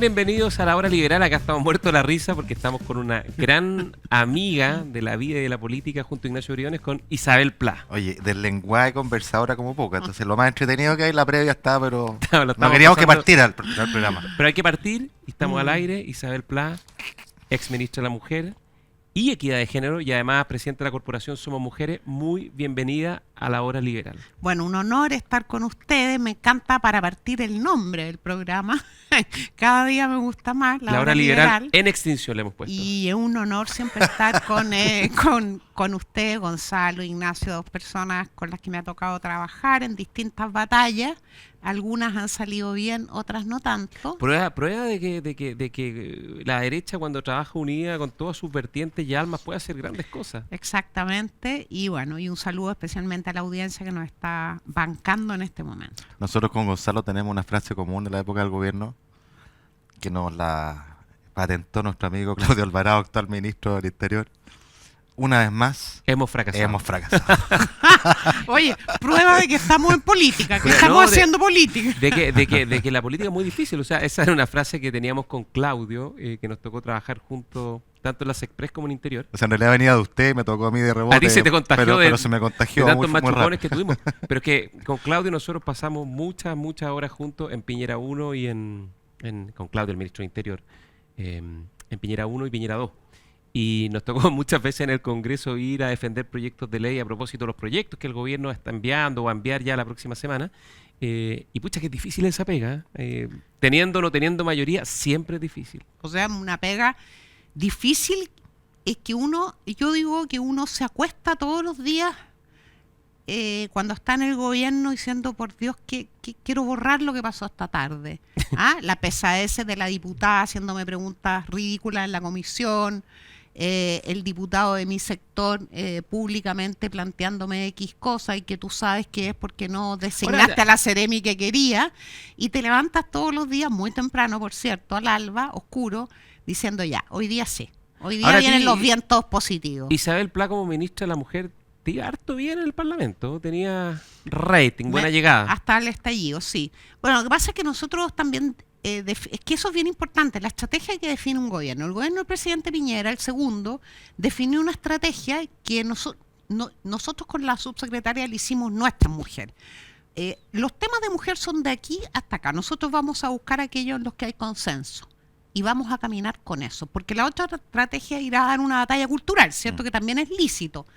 bienvenidos a la Hora Liberal. Acá estamos muertos de la risa porque estamos con una gran amiga de la vida y de la política junto a Ignacio Briones, con Isabel Pla. Oye, del lenguaje conversadora como poca. Entonces lo más entretenido que hay, la previa está, pero Claro, no queríamos que partiera el programa. Pero hay que partir y estamos al aire. Isabel Pla, ex ministra de la Mujer y Equidad de Género y además presidenta de la Corporación Somos Mujeres. Muy bienvenida a la Hora Liberal. Bueno, un honor estar con ustedes. Me encanta para partir el nombre del programa. Cada día me gusta más. La Hora Liberal en extinción le hemos puesto. Y es un honor siempre estar con usted, Gonzalo, Ignacio, dos personas con las que me ha tocado trabajar en distintas batallas. Algunas han salido bien, otras no tanto. Prueba de que la derecha, cuando trabaja unida con todas sus vertientes y almas, puede hacer grandes cosas. Exactamente. Y bueno, y un saludo especialmente a la audiencia que nos está bancando en este momento. Nosotros con Gonzalo tenemos una frase común de la época del gobierno que nos la patentó nuestro amigo Claudio Alvarado, actual ministro del Interior. Una vez más, Hemos fracasado. Oye, prueba de que estamos en política, que estamos haciendo política. De que la política es muy difícil. O sea, esa era una frase que teníamos con Claudio, que nos tocó trabajar juntos, tanto en las Express como en Interior. O sea, en realidad venía de usted y me tocó a mí de rebote. A ti se te contagió pero se me contagió de tantos muy machucones que tuvimos. Pero es que con Claudio nosotros pasamos muchas horas juntos en Piñera 1 y con Claudio, el ministro de Interior, en Piñera 1 y Piñera 2. Y nos tocó muchas veces en el Congreso ir a defender proyectos de ley a propósito de los proyectos que el gobierno está enviando o va a enviar ya la próxima semana. Y pucha, que es difícil esa pega. Teniendo o no teniendo mayoría, siempre es difícil. O sea, una pega difícil es que yo digo que uno se acuesta todos los días cuando está en el gobierno diciendo, por Dios, que quiero borrar lo que pasó esta tarde. La pesadez de la diputada haciéndome preguntas ridículas en la comisión. El diputado de mi sector públicamente planteándome X cosas y que tú sabes que es porque no designaste a la Seremi que quería, y te levantas todos los días muy temprano, por cierto, al alba, oscuro, diciendo ya, hoy día sí, hoy día vienen los vientos positivos. Isabel Pla, como ministra de la Mujer, te iba harto bien en el Parlamento, tenía rating, buena llegada. Hasta el estallido, sí. Bueno, lo que pasa es que nosotros también... es que eso es bien importante, la estrategia que define un gobierno. El gobierno del presidente Piñera, el segundo, definió una estrategia que nosotros con la subsecretaria le hicimos nuestra mujer. Los temas de mujer son de aquí hasta acá. Nosotros vamos a buscar aquellos en los que hay consenso y vamos a caminar con eso, porque la otra estrategia irá a dar una batalla cultural, ¿cierto? Que también es lícito,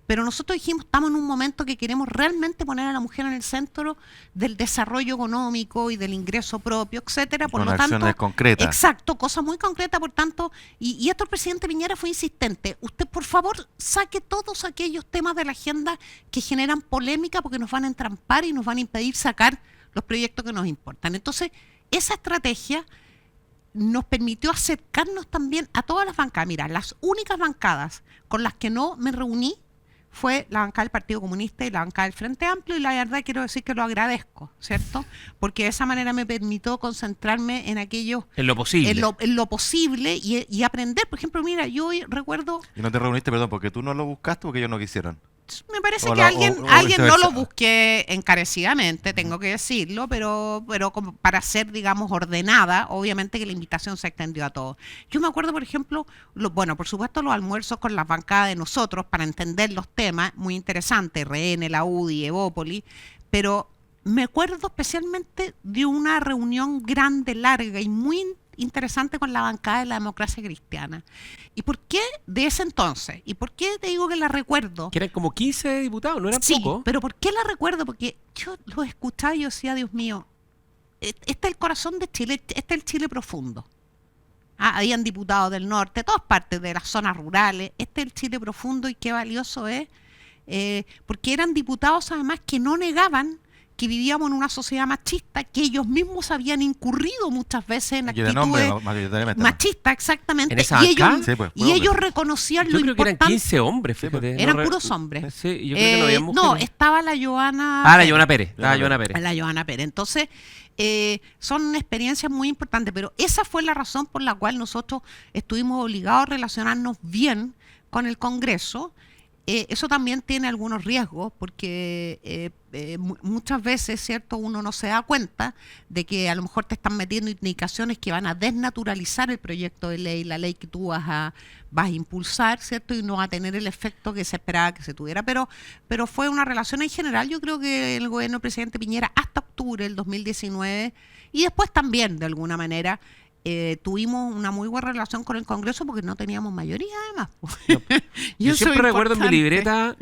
pero nosotros dijimos, estamos en un momento que queremos realmente poner a la mujer en el centro del desarrollo económico y del ingreso propio, etcétera, por con lo tanto, acciones concretas. Exacto, cosa muy concreta, por tanto, y esto el presidente Piñera fue insistente, usted por favor saque todos aquellos temas de la agenda que generan polémica porque nos van a entrampar y nos van a impedir sacar los proyectos que nos importan. Entonces, esa estrategia nos permitió acercarnos también a todas las bancadas. Mira, las únicas bancadas con las que no me reuní fue la bancada del Partido Comunista y la bancada del Frente Amplio, y la verdad quiero decir que lo agradezco, ¿cierto? Porque de esa manera me permitió concentrarme en aquello... En lo posible. En lo posible y aprender. Por ejemplo, mira, yo hoy recuerdo... Y no te reuniste, perdón, porque tú no lo buscaste o porque ellos no quisieron. Me parece O que la- alguien o no viceversa. lo busque encarecidamente, tengo que decirlo, pero como para ser, digamos, ordenada, obviamente que la invitación se extendió a todos. Yo me acuerdo, por ejemplo, por supuesto, los almuerzos con las bancadas de nosotros para entender los temas, muy interesante, RN, la UDI, Evópoli, pero me acuerdo especialmente de una reunión grande, larga y muy interesante con la bancada de la Democracia Cristiana. ¿Y por qué de ese entonces? ¿Y por qué te digo que la recuerdo? Que eran como 15 diputados, no eran Sí, pocos. pero ¿por qué la recuerdo? Porque yo lo escuchaba y yo decía, Dios mío, este es el corazón de Chile, este es el Chile profundo. Habían diputados del norte, de todas partes de las zonas rurales, este es el Chile profundo, y qué valioso es, porque eran diputados además que no negaban que vivíamos en una sociedad machista, que ellos mismos habían incurrido muchas veces en Y de nombre, actitudes mayoritariamente, ¿no? machistas, exactamente. ¿En esa y ellos, bancada? Sí, pues, y puro ellos hombre. reconocían Yo lo creo que eran importante. 15 hombres, fíjate. Eran No puros hombres. Sí, yo creo que no había mujeres. No, estaba la Joana. la Joana Pérez. Estaba Joana Pérez. La Joana Pérez. Entonces, son experiencias muy importantes, pero esa fue la razón por la cual nosotros estuvimos obligados a relacionarnos bien con el Congreso, eso también tiene algunos riesgos porque muchas veces, ¿cierto? Uno no se da cuenta de que a lo mejor te están metiendo indicaciones que van a desnaturalizar el proyecto de ley, la ley que tú vas a impulsar, ¿cierto? Y no va a tener el efecto que se esperaba que se tuviera. Pero fue una relación en general, yo creo que el gobierno del presidente Piñera hasta octubre del 2019 y después también, de alguna manera, tuvimos una muy buena relación con el Congreso porque no teníamos mayoría, además. No. Yo siempre recuerdo en mi libreta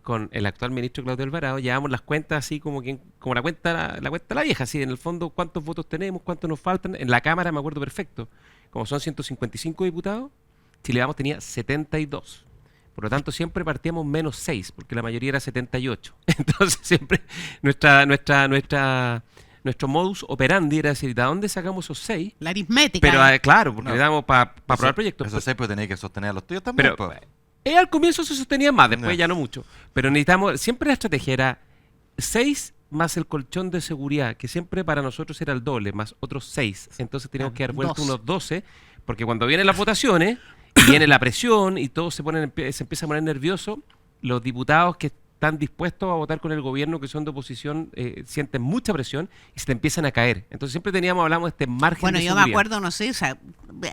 con el actual ministro Claudio Alvarado, llevamos las cuentas así como la cuenta de la vieja, así en el fondo cuántos votos tenemos, cuántos nos faltan. En la Cámara me acuerdo perfecto, como son 155 diputados, Chile Vamos tenía 72. Por lo tanto, siempre partíamos menos 6, porque la mayoría era 78. Entonces, siempre nuestro modus operandi era decir, ¿de dónde sacamos esos 6? La aritmética. Pero claro, porque No. le damos para aprobar proyectos. Eso sí, pero tenéis que sostener a los tuyos también. Pero pues. al comienzo se sostenía más, después No. ya no mucho. Pero necesitamos, siempre la estrategia era 6 más el colchón de seguridad, que siempre para nosotros era el doble, más otros 6. Entonces teníamos que dar vuelta 12. unos 12, porque cuando vienen las votaciones, y viene la presión y todo se empieza a poner nervioso, los diputados que están dispuestos a votar con el gobierno, que son de oposición, sienten mucha presión y se te empiezan a caer. Entonces siempre hablamos de este margen Bueno, de yo seguridad. me acuerdo, no sé, o sea,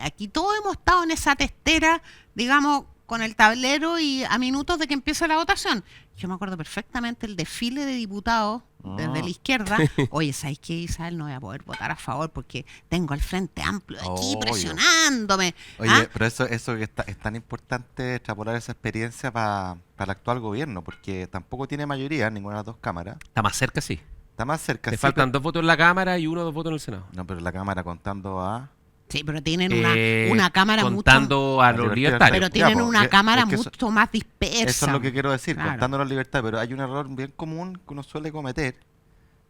aquí todos hemos estado en esa testera, digamos, con el tablero y a minutos de que empiece la votación. Yo me acuerdo perfectamente el desfile de diputados desde la izquierda. Oye, ¿sabes qué, Isabel? No voy a poder votar a favor porque tengo al Frente Amplio aquí Obvio. presionándome. Oye, ¿Ah? pero eso que es tan importante extrapolar esa experiencia para el actual gobierno, porque tampoco tiene mayoría en ninguna de las dos cámaras. Está más cerca, sí. Está más cerca. Te sí, faltan 2 votos en la Cámara y 1 o 2 votos en el Senado. No, pero la cámara contando a... Sí, pero tienen Eh, una cámara contando a los libertarios. pero Ya, tienen pues, una cámara es que mucho más dispersa. Eso es lo que quiero decir, Claro. contando la libertad, pero hay un error bien común que uno suele cometer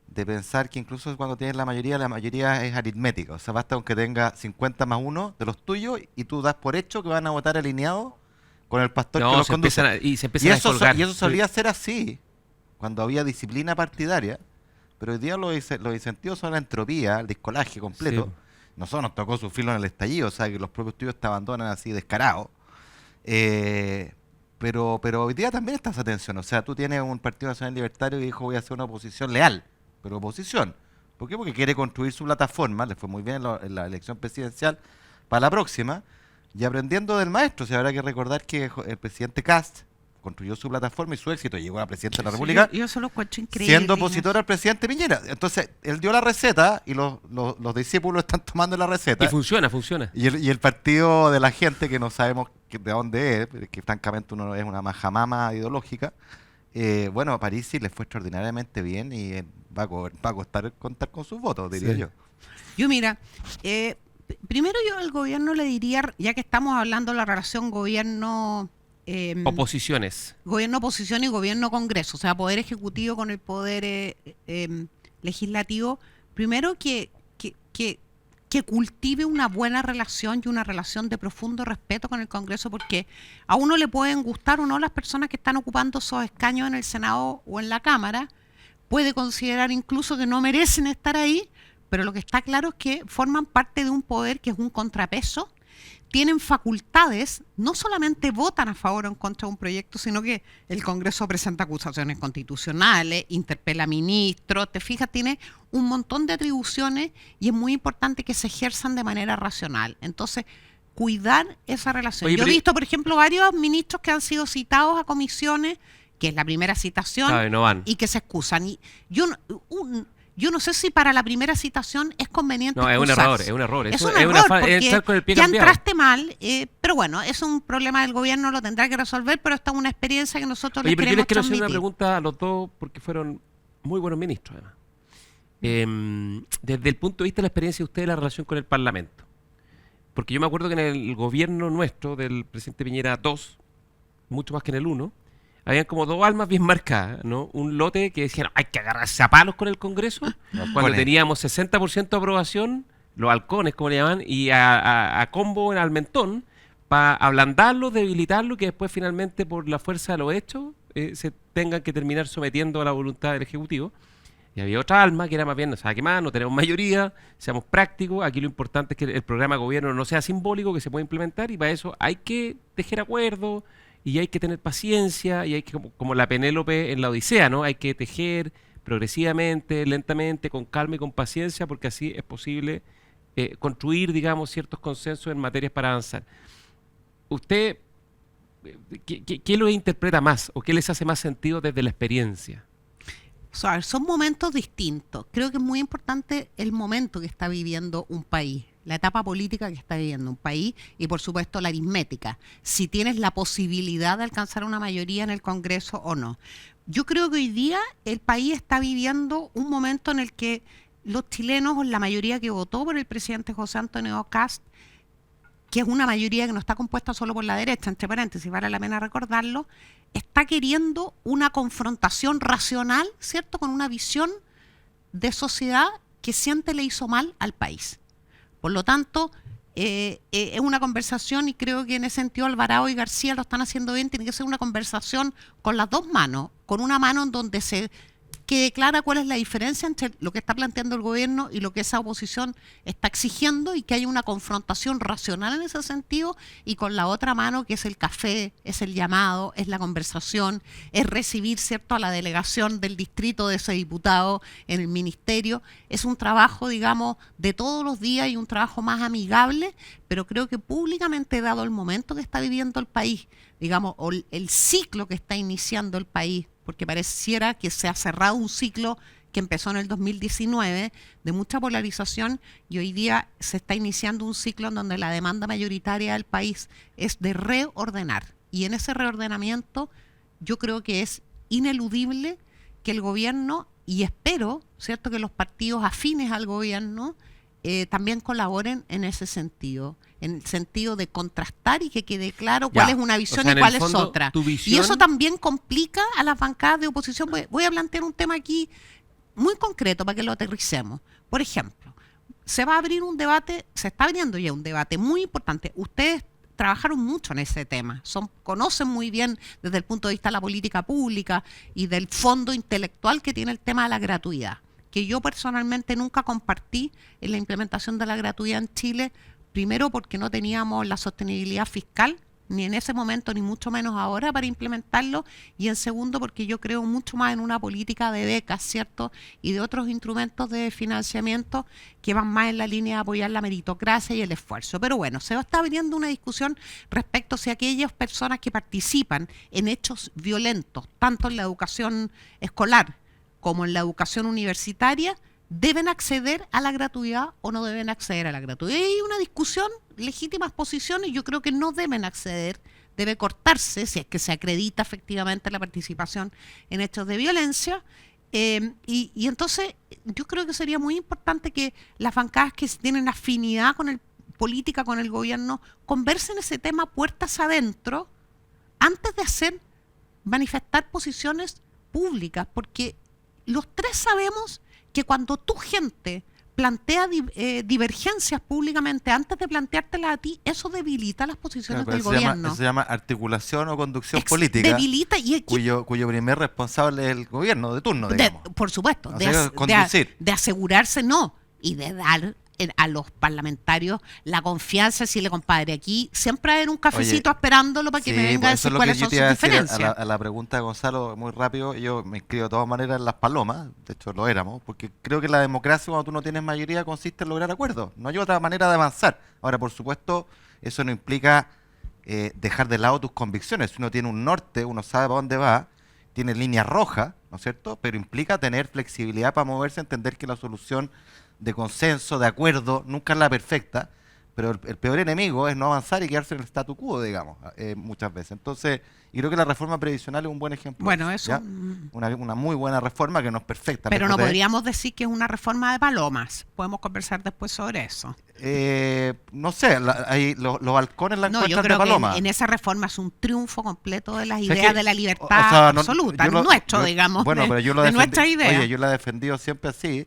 de pensar que incluso cuando tienes la mayoría es aritmética. O sea, basta con que tenga 50 más 1 de los tuyos y tú das por hecho que van a votar alineados con el pastor que No, los se conduce. empiezan a descolgar. Y eso solía ser así cuando había disciplina partidaria, pero hoy día los incentivos son la entropía, el descolaje completo. Sí. Nosotros nos tocó sufrirlo en el estallido, o sea, que los propios tuyos te abandonan así descarados. Pero hoy día también está esa tensión. O sea, tú tienes un Partido Nacional Libertario que dijo voy a hacer una oposición leal, pero oposición. ¿Por qué? Porque quiere construir su plataforma, le fue muy bien en la elección presidencial para la próxima, y aprendiendo del maestro. O sea, habrá que recordar que el presidente Kast construyó su plataforma y su éxito llegó a la presidencia de la República Yo eso lo encuentro increíble. siendo opositor al presidente Piñera. Entonces, él dio la receta y los discípulos están tomando la receta. Y funciona. Y el partido de la gente, que no sabemos de dónde es, que francamente uno es una majamama ideológica, bueno, a Parisi le fue extraordinariamente bien y va a costar contar con sus votos, diría Sí. yo. Yo mira, primero yo al gobierno le diría, ya que estamos hablando de la relación gobierno... Oposiciones. gobierno oposición y gobierno congreso, o sea, poder ejecutivo con el poder legislativo, primero que cultive una buena relación y una relación de profundo respeto con el Congreso, porque a uno le pueden gustar o no las personas que están ocupando esos escaños en el Senado o en la Cámara, puede considerar incluso que no merecen estar ahí, pero lo que está claro es que forman parte de un poder que es un contrapeso, tienen facultades, no solamente votan a favor o en contra de un proyecto, sino que el Congreso presenta acusaciones constitucionales, interpela a ministros, te fijas, tiene un montón de atribuciones y es muy importante que se ejerzan de manera racional. Entonces, cuidar esa relación. Oye, Yo he pero- visto, por ejemplo, varios ministros que han sido citados a comisiones, que es la primera citación, Claro, y no van. y que se excusan. Y yo no sé si para la primera citación es conveniente No, es un excusarse. error, es un error. Es Eso un es error, una porque es entrar con el pie ya cambiado. entraste mal, pero bueno, es un problema del gobierno, lo tendrá que resolver, pero esta es una experiencia que nosotros Oye, les pero yo les queremos quiero hacer una transmitir. pregunta a los dos porque fueron muy buenos ministros, además. Desde el punto de vista de la experiencia de ustedes, la relación con el Parlamento. Porque yo me acuerdo que en el gobierno nuestro, del presidente Piñera 2, mucho más que en el 1, habían como 2 almas bien marcadas, ¿no? Un lote que decían, hay que agarrarse a palos con el Congreso, cuando halcones. teníamos 60% de aprobación, los halcones, como le llaman, y a combo al mentón, para ablandarlo, debilitarlo, y que después finalmente por la fuerza de los hechos se tengan que terminar sometiendo a la voluntad del Ejecutivo. Y había otra alma que era más bien, no sabe qué más, no tenemos mayoría, seamos prácticos, aquí lo importante es que el programa de gobierno no sea simbólico, que se pueda implementar, y para eso hay que tejer acuerdos y hay que tener paciencia, y hay que, como la Penélope en la Odisea, ¿no? Hay que tejer progresivamente, lentamente, con calma y con paciencia, porque así es posible construir, digamos, ciertos consensos en materias para avanzar. ¿Usted qué lo interpreta más o qué les hace más sentido desde la experiencia? O sea, son momentos distintos. Creo que es muy importante el momento que está viviendo un país, la etapa política que está viviendo un país y por supuesto la aritmética, si tienes la posibilidad de alcanzar una mayoría en el Congreso o no. Yo creo que hoy día el país está viviendo un momento en el que los chilenos, o la mayoría que votó por el presidente José Antonio Kast, que es una mayoría que no está compuesta solo por la derecha, entre paréntesis, vale la pena recordarlo, está queriendo una confrontación racional, ¿cierto?, con una visión de sociedad que siente le hizo mal al país. Por lo tanto, es una conversación, y creo que en ese sentido Alvarado y García lo están haciendo bien, tiene que ser una conversación con las dos manos, con una mano en donde se quede clara cuál es la diferencia entre lo que está planteando el gobierno y lo que esa oposición está exigiendo, y que haya una confrontación racional en ese sentido, y con la otra mano, que es el café, es el llamado, es la conversación, es recibir, ¿cierto?, a la delegación del distrito de ese diputado en el ministerio. Es un trabajo, digamos, de todos los días y un trabajo más amigable, pero creo que públicamente, dado el momento que está viviendo el país, digamos, o el ciclo que está iniciando el país, porque pareciera que se ha cerrado un ciclo que empezó en el 2019 de mucha polarización, y hoy día se está iniciando un ciclo en donde la demanda mayoritaria del país es de reordenar. Y en ese reordenamiento yo creo que es ineludible que el gobierno, y espero, ¿cierto?, que los partidos afines al gobierno también colaboren en ese sentido, en el sentido de contrastar y que quede claro cuál es una visión, o sea, y cuál es otra. Y eso también complica a las bancadas de oposición. Voy a plantear un tema aquí muy concreto para que lo aterricemos. Por ejemplo, se va a abrir un debate, se está abriendo ya un debate muy importante. Ustedes trabajaron mucho en ese tema, conocen muy bien desde el punto de vista de la política pública y del fondo intelectual que tiene el tema de la gratuidad, que yo personalmente nunca compartí en la implementación de la gratuidad en Chile, primero porque no teníamos la sostenibilidad fiscal, ni en ese momento, ni mucho menos ahora, para implementarlo, y en segundo porque yo creo mucho más en una política de becas, ¿cierto?, y de otros instrumentos de financiamiento que van más en la línea de apoyar la meritocracia y el esfuerzo. Pero bueno, se está abriendo una discusión respecto a si aquellas personas que participan en hechos violentos, tanto en la educación escolar como en la educación universitaria, deben acceder a la gratuidad o no deben acceder a la gratuidad. Y hay una discusión, legítimas posiciones, yo creo que no deben acceder, debe cortarse si es que se acredita efectivamente la participación en hechos de violencia. Y entonces yo creo que sería muy importante que las bancadas que tienen afinidad con el política, con el gobierno, conversen ese tema puertas adentro antes de manifestar posiciones públicas, porque los tres sabemos que cuando tu gente plantea divergencias públicamente antes de planteártelas a ti, eso debilita las posiciones del gobierno. Eso se llama articulación o conducción política. Debilita cuyo primer responsable es el gobierno de turno, digamos. Por supuesto, conducir. De asegurarse, y de dar a los parlamentarios la confianza, decirle, compadre, aquí siempre hay un cafecito esperándolo para que me venga a decir cuáles son sus diferencias. A la pregunta de Gonzalo, muy rápido, yo me inscribo de todas maneras en las palomas, de hecho lo éramos, porque creo que la democracia, cuando tú no tienes mayoría, consiste en lograr acuerdos. No hay otra manera de avanzar. Ahora, por supuesto, eso no implica dejar de lado tus convicciones. Si uno tiene un norte, uno sabe para dónde va, tiene líneas rojas, ¿no es cierto? Pero implica tener flexibilidad para moverse, entender que la solución de consenso, de acuerdo, nunca es la perfecta, pero el peor enemigo es no avanzar y quedarse en el statu quo, digamos, muchas veces. Entonces, y creo que la reforma previsional es un buen ejemplo. Bueno, eso... Una muy buena reforma que no es perfecta. Pero no podríamos decir que es una reforma de palomas. Podemos conversar después sobre eso. No sé, los balcones la encuentran yo creo de paloma. Que en esa reforma es un triunfo completo de las ideas de la libertad absoluta, digamos, bueno, pero yo de nuestra idea. Oye, yo la he defendido siempre así.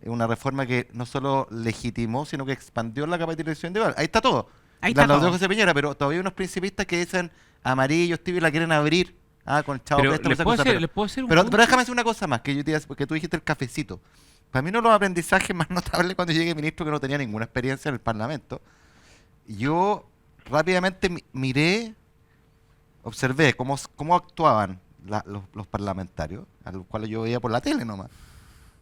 Una reforma que no solo legitimó, sino que expandió la capitalización individual. Ahí está todo. Ahí está todo. José Piñera, pero todavía hay unos principistas que dicen amarillos, tibios, la quieren abrir. Con el chavo pero préstamo, ¿les puedo hacer un pero déjame decir una cosa más, porque tú dijiste el cafecito. Para mí uno de los aprendizajes más notables cuando llegué ministro, que no tenía ninguna experiencia en el Parlamento, yo rápidamente miré observé cómo actuaban los parlamentarios, a los cuales yo veía por la tele nomás,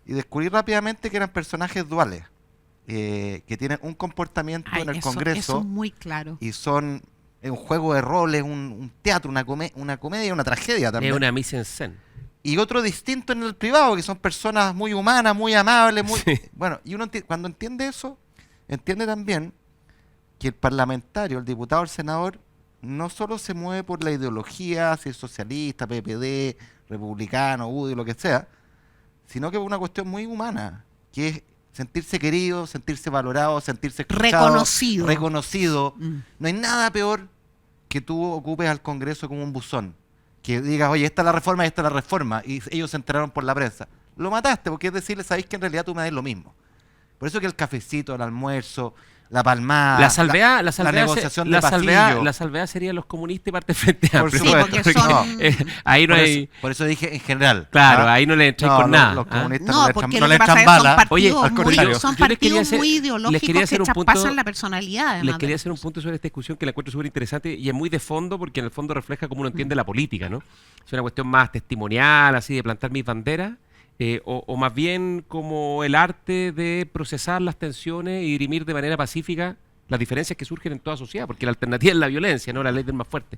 y descubrí rápidamente que eran personajes duales, que tienen un comportamiento en el Congreso, eso es muy claro. y son un juego de roles, un teatro, una comedia, una tragedia también. Es una mise en scène. Y otro distinto en el privado, que son personas muy humanas, muy amables, muy... Sí. Bueno, y uno cuando entiende eso, entiende también que el parlamentario, el diputado, el senador, no solo se mueve por la ideología, si es socialista, PPD, republicano, UDI, lo que sea, sino que es una cuestión muy humana, que es sentirse querido, sentirse valorado, sentirse escuchado, reconocido. No hay nada peor que tú ocupes al Congreso como un buzón, que digas, oye, esta es la reforma y esta es la reforma, y ellos se enteraron por la prensa. Lo mataste, porque es decirle, sabéis que en realidad tú me das lo mismo. Por eso que el cafecito, el almuerzo, la palmada, La salvedad negociación de pasillo. La salvedad serían los comunistas y parte frente Por amplio. supuesto. porque son... Ahí no por hay... Eso, por eso dije en general. Claro, ahí no le entráis con nada. Los comunistas No, no porque le lo que echan pasa es que son bala. Oye, partidos, al contrario, son yo les quería partidos hacer- muy les ideológicos quería que hacer un punto- traspasan la personalidad. Les además quería de hacer un eso. punto sobre esta discusión que la encuentro súper interesante y es muy de fondo porque en el fondo refleja cómo uno entiende la política, ¿no? Es una cuestión más testimonial, así de plantar mis banderas, o más bien como el arte de procesar las tensiones y dirimir de manera pacífica las diferencias que surgen en toda sociedad, porque la alternativa es la violencia, no la ley del más fuerte.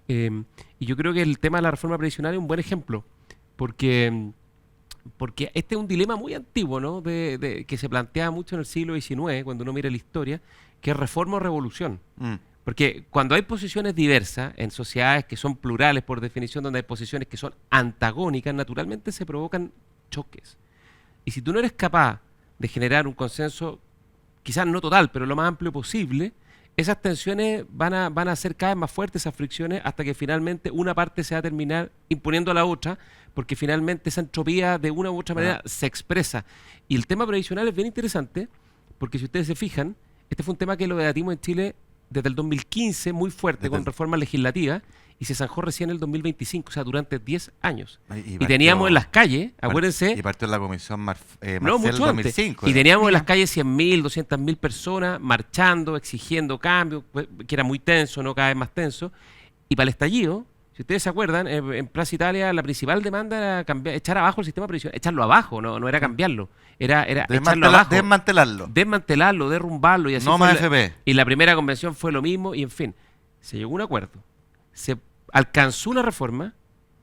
Y yo creo que el tema de la reforma previsional es un buen ejemplo, porque este es un dilema muy antiguo, ¿no? Que se plantea mucho en el siglo XIX, cuando uno mira la historia, que es reforma o revolución. Porque cuando hay posiciones diversas en sociedades que son plurales por definición, donde hay posiciones que son antagónicas, naturalmente se provocan choques. Y si tú no eres capaz de generar un consenso, quizás no total, pero lo más amplio posible, esas tensiones van a ser cada vez más fuertes, esas fricciones, hasta que finalmente una parte se va a terminar imponiendo a la otra, porque finalmente esa entropía de una u otra manera se expresa. Y el tema previsional es bien interesante, porque si ustedes se fijan, este fue un tema que lo debatimos en Chile desde el 2015, muy fuerte, con reformas legislativas, y se zanjó recién en el 2025, o sea, durante 10 años. Y teníamos en las calles, acuérdense... Y partió en la comisión No, Marcel mucho 2005. antes. Y teníamos en las calles 100.000, 200.000 personas marchando, exigiendo cambios, que era muy tenso, no cada vez más tenso. Y para el estallido, si ustedes se acuerdan, en Plaza Italia la principal demanda era echar abajo el sistema previsional, echarlo abajo, no era cambiarlo, era echarlo abajo. Desmantelarlo, derrumbarlo. Y así No fue más FP. Y la primera convención fue lo mismo, y en fin, se llegó a un acuerdo. Se alcanzó una reforma,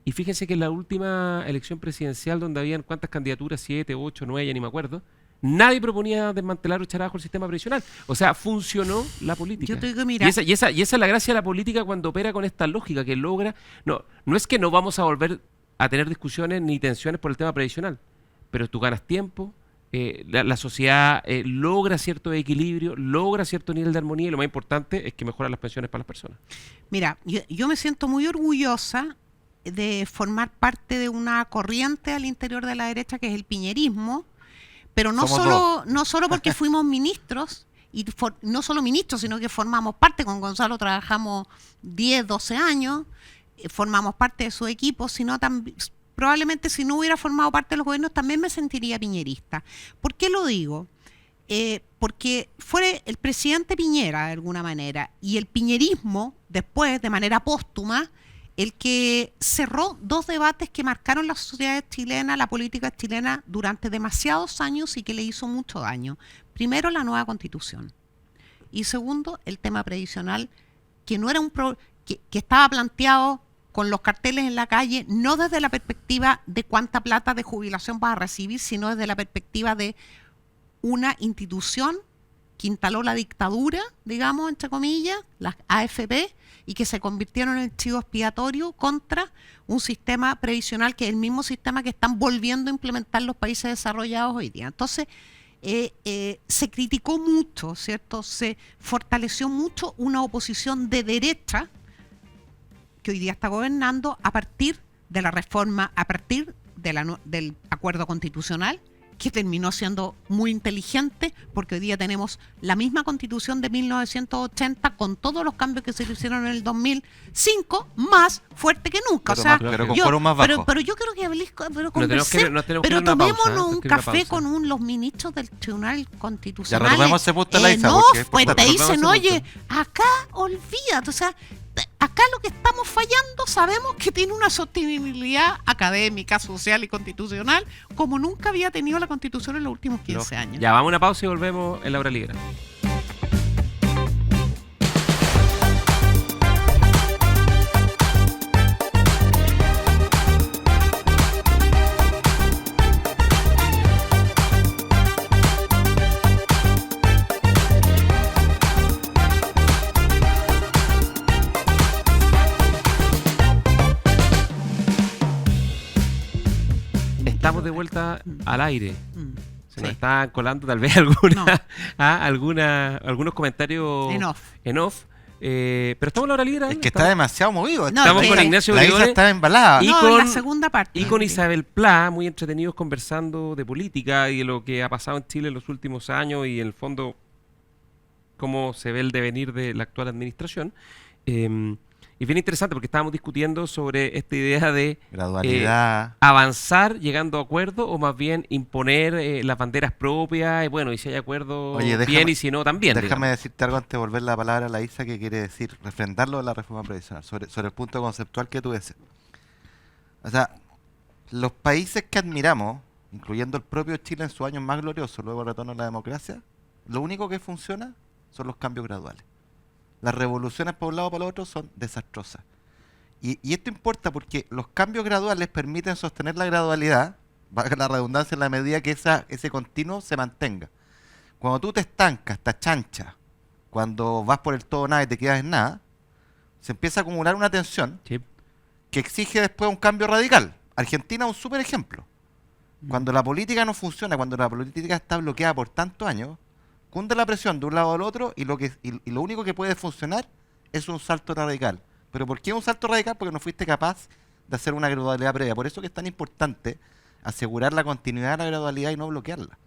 y fíjense que en la última elección presidencial, donde habían cuántas candidaturas, 7, 8, 9, ya ni me acuerdo, nadie proponía desmantelar o echar abajo el sistema previsional. O sea, funcionó la política. Yo te digo, mira, Y esa es la gracia de la política cuando opera con esta lógica que logra... No es que no vamos a volver a tener discusiones ni tensiones por el tema previsional, pero tú ganas tiempo, la sociedad logra cierto equilibrio, logra cierto nivel de armonía, y lo más importante es que mejoran las pensiones para las personas. mira, yo me siento muy orgullosa de formar parte de una corriente al interior de la derecha que es el piñerismo, pero no solo porque fuimos ministros, y no solo ministros, sino que formamos parte, con Gonzalo trabajamos 10, 12 años, formamos parte de su equipo, sino también... Probablemente si no hubiera formado parte de los gobiernos también me sentiría piñerista. ¿Por qué lo digo? Porque fue el presidente Piñera de alguna manera y el piñerismo después, de manera póstuma, el que cerró 2 debates que marcaron la sociedad chilena, la política chilena durante demasiados años y que le hizo mucho daño. Primero, la nueva Constitución. Y segundo, el tema previsional, que no era que estaba planteado con los carteles en la calle, no desde la perspectiva de cuánta plata de jubilación vas a recibir, sino desde la perspectiva de una institución que instaló la dictadura, digamos, entre comillas, las AFP, y que se convirtieron en el chivo expiatorio contra un sistema previsional que es el mismo sistema que están volviendo a implementar los países desarrollados hoy día. Entonces, se criticó mucho, ¿cierto? Se fortaleció mucho una oposición de derecha que hoy día está gobernando a partir de la reforma, a partir de del acuerdo constitucional, que terminó siendo muy inteligente, porque hoy día tenemos la misma constitución de 1980 con todos los cambios que se le hicieron en el 2005, más fuerte que nunca. Pero con quórum más bajo. Pero yo creo que Nos tenemos que ir a una pausa, tomémonos un tenemos que ir a una café pausa. con los ministros del Tribunal Constitucional. Ya retomemos ese punto, Laisa, No, porque es pues importante. te dicen, Retomemos ese oye, acá olvídate, o sea, acá lo que estamos fallando sabemos que tiene una sostenibilidad académica, social y constitucional como nunca había tenido la Constitución en los últimos 15 años. Ya, vamos a una pausa y volvemos en la hora libre. Estamos de vuelta al aire. Se nos Sí. están colando tal vez No. algunos comentarios En off. pero estamos en la hora libre. Es que está demasiado movido. No, Estamos sí. con Ignacio La isla Briones está embalada. Y No, con- en la segunda parte. y con Isabel Pla, muy entretenidos conversando de política y de lo que ha pasado en Chile en los últimos años y en el fondo cómo se ve el devenir de la actual administración. Y bien interesante porque estábamos discutiendo sobre esta idea de Gradualidad. avanzar llegando a acuerdos o más bien imponer las banderas propias y bueno, y si hay acuerdo Oye, bien déjame- y si no también. Déjame digamos. decirte algo antes de volver la palabra a la Isa, que quiere decir refrendarlo de la reforma previsional, sobre el punto conceptual que tú dices. O sea, los países que admiramos, incluyendo el propio Chile en sus años más gloriosos, luego el retorno a la democracia, lo único que funciona son los cambios graduales. Las revoluciones por un lado o por el otro son desastrosas. Y esto importa porque los cambios graduales permiten sostener la gradualidad, valga la redundancia, en la medida que ese continuo se mantenga. Cuando tú te estancas, te chancha, cuando vas por el todo o nada y te quedas en nada, se empieza a acumular una tensión Sí. que exige después un cambio radical. Argentina es un súper ejemplo. Cuando la política no funciona, cuando la política está bloqueada por tantos años, cunde la presión de un lado al otro y lo único que puede funcionar es un salto radical. ¿Pero por qué un salto radical? Porque no fuiste capaz de hacer una gradualidad previa. Por eso que es tan importante asegurar la continuidad de la gradualidad y no bloquearla.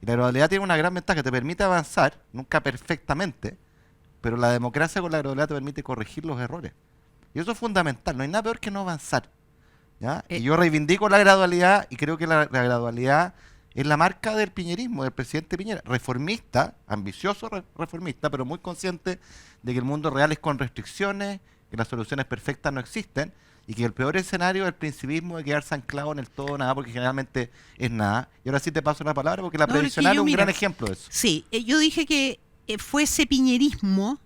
Y la gradualidad tiene una gran ventaja, te permite avanzar, nunca perfectamente, pero la democracia con la gradualidad te permite corregir los errores. Y eso es fundamental, no hay nada peor que no avanzar. ¿Ya? Y yo reivindico la gradualidad y creo que la gradualidad es la marca del piñerismo, del presidente Piñera. Reformista, ambicioso reformista, pero muy consciente de que el mundo real es con restricciones, que las soluciones perfectas no existen y que el peor escenario es el principismo de quedarse anclado en el todo o nada, porque generalmente es nada. Y ahora sí te paso la palabra porque la No, es que previsional yo, es un mira, gran ejemplo de eso. Sí, yo dije que fue ese piñerismo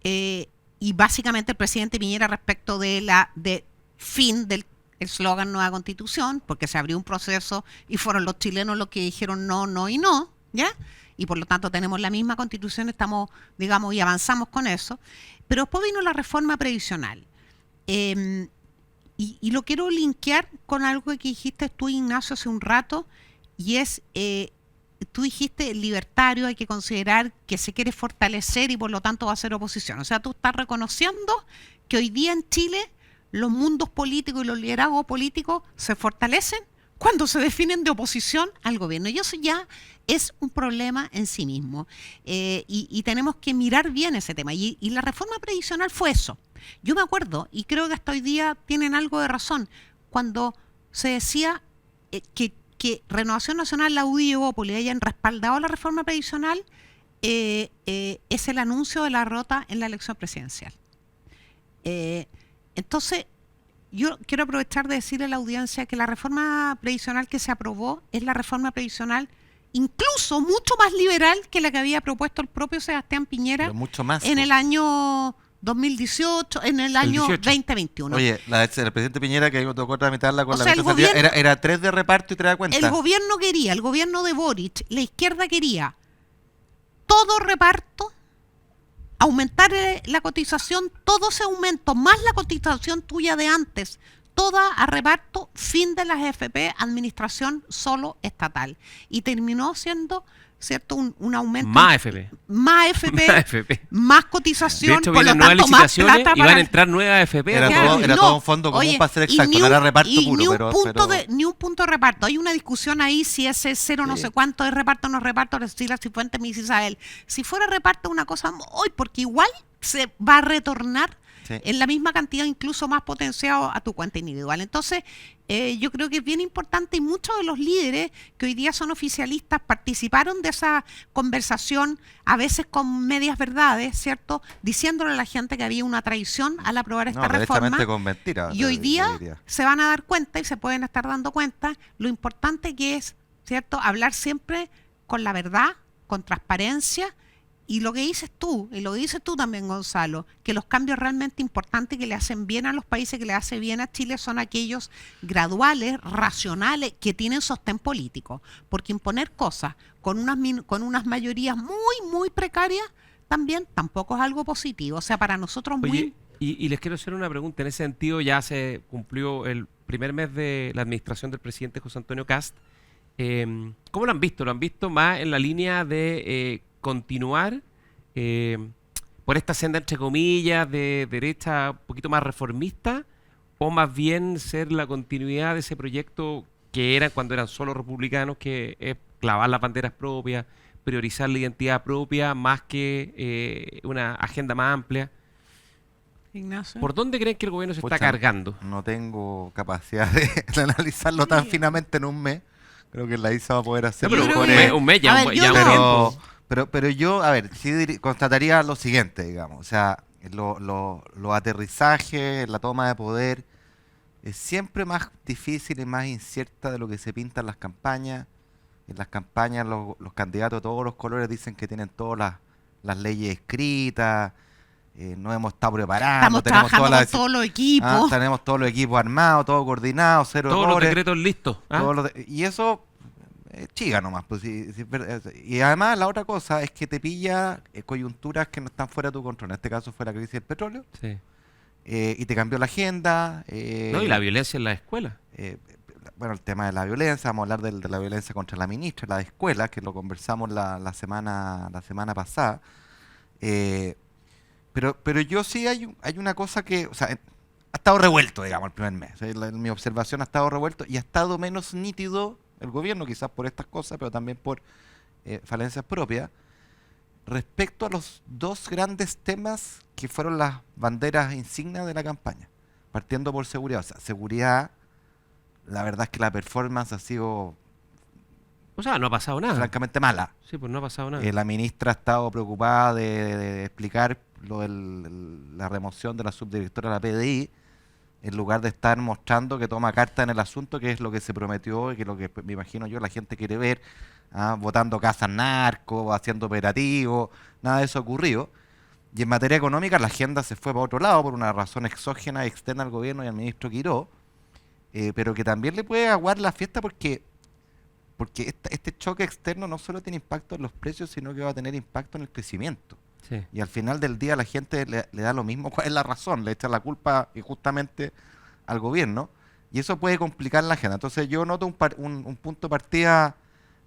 y básicamente el presidente Piñera respecto de fin del eslogan Nueva Constitución, porque se abrió un proceso y fueron los chilenos los que dijeron no, no y no, ¿ya? Y por lo tanto tenemos la misma Constitución, estamos, digamos, y avanzamos con eso. Pero después vino la reforma previsional. Y lo quiero linkear con algo que dijiste tú, Ignacio, hace un rato, y es, tú dijiste libertario, hay que considerar que se quiere fortalecer y por lo tanto va a ser oposición. O sea, tú estás reconociendo que hoy día en Chile los mundos políticos y los liderazgos políticos se fortalecen cuando se definen de oposición al gobierno. Y eso ya es un problema en sí mismo. Y tenemos que mirar bien ese tema. Y la reforma previsional fue eso. Yo me acuerdo, y creo que hasta hoy día tienen algo de razón, cuando se decía que Renovación Nacional, la UDI y Evópolis hayan respaldado la reforma previsional, es el anuncio de la derrota en la elección presidencial. Entonces, yo quiero aprovechar de decirle a la audiencia que la reforma previsional que se aprobó es la reforma previsional incluso mucho más liberal que la que había propuesto el propio Sebastián Piñera Pero mucho más. en el año 2018, en el año 18. 2021. Oye, el presidente Piñera, que me tocó tramitarla con O la sea, el mitad del día, gobierno- era 3 de reparto y te das cuenta. El gobierno quería, el gobierno de Boric, la izquierda quería todo reparto, aumentar la cotización, todo ese aumento, más la cotización tuya de antes, toda a reparto, fin de las AFP, administración solo estatal. Y terminó siendo, ¿cierto?, un aumento. Más FP. Más AFP, Más FP. más De cotización, hecho, por lo vienen nuevas tanto, más licitaciones plata y van para a entrar nuevas FP. Era Claro, todo un fondo común para ser y exacto, ni no era un- reparto y puro, ni un pero- punto pero- ni un punto de reparto. Hay una discusión ahí si ese cero no sé cuánto es reparto o no es reparto. Si la Cifuentes me dice Isabel, si fuera reparto una cosa hoy, porque igual se va a retornar Sí. en la misma cantidad, incluso más potenciado a tu cuenta individual. Entonces, yo creo que es bien importante y muchos de los líderes que hoy día son oficialistas participaron de esa conversación, a veces con medias verdades, ¿cierto? Diciéndole a la gente que había una traición al aprobar esta reforma. Derechamente con mentiras. Y hoy yo día diría. se van a dar cuenta y se pueden estar dando cuenta lo importante que es, ¿cierto? Hablar siempre con la verdad, con transparencia. Y lo que dices tú, y lo dices tú también, Gonzalo, que los cambios realmente importantes que le hacen bien a los países, que le hacen bien a Chile, son aquellos graduales, racionales, que tienen sostén político. Porque imponer cosas con unas mayorías muy precarias también tampoco es algo positivo. O sea, para nosotros Oye, y les quiero hacer una pregunta. En ese sentido, ya se cumplió el primer mes de la administración del presidente José Antonio Kast. ¿Cómo lo han visto? ¿Lo han visto más en la línea de continuar por esta senda, entre comillas, de derecha un poquito más reformista, o más bien ser la continuidad de ese proyecto que era cuando eran solo republicanos, que es clavar las banderas propias, priorizar la identidad propia más que una agenda más amplia? Ignacio. ¿Por dónde creen que el gobierno se Pucha, está cargando? No tengo capacidad de analizarlo tan finamente en un mes. Creo que la ISA va a poder No, hacerlo. pero creo con que- él. un mes ya, A ver, yo ya un no- tiempo. Pero yo, a ver, sí constataría lo siguiente, digamos. O sea, los aterrizajes, la toma de poder, es siempre más difícil y más incierta de lo que se pinta en las campañas. En las campañas los candidatos de todos los colores dicen que tienen todas las leyes escritas, no hemos estado preparados, Estamos tenemos trabajando todas con las- todos los equipos. tenemos todos los equipos armados, todo coordinado, cero Todos los errores. decretos listos. ¿ah? Y eso chiga nomás. Pues, y además la otra cosa es que te pilla coyunturas que no están fuera de tu control. En este caso fue la crisis del petróleo. Sí. Y te cambió la agenda. No, y la violencia en la escuela. Bueno, el tema de la violencia, vamos a hablar de la violencia contra la ministra, la de escuela, que lo conversamos la semana pasada. Pero yo sí hay una cosa que, o sea, ha estado revuelto, digamos, el primer mes. O sea, mi observación ha estado revuelto y ha estado menos nítido el gobierno, quizás por estas cosas, pero también por falencias propias, respecto a los dos grandes temas que fueron las banderas insignias de la campaña, partiendo por seguridad. O sea, seguridad, la verdad es que la performance ha sido O sea, no ha pasado nada. francamente mala. Sí, pues no ha pasado nada. La ministra ha estado preocupada de explicar la remoción de la subdirectora de la PDI, en lugar de estar mostrando que toma carta en el asunto, que es lo que se prometió y que es lo que me imagino yo la gente quiere ver, votando casas narcos, haciendo operativos, nada de eso ha ocurrido. Y en materia económica la agenda se fue para otro lado por una razón exógena, externa al gobierno y al ministro Quiró, pero que también le puede aguar la fiesta porque este choque externo no solo tiene impacto en los precios, sino que va a tener impacto en el crecimiento. Sí. Y al final del día la gente le da lo mismo cuál es la razón, le echa la culpa injustamente al gobierno, y eso puede complicar la agenda. Entonces yo noto un punto de partida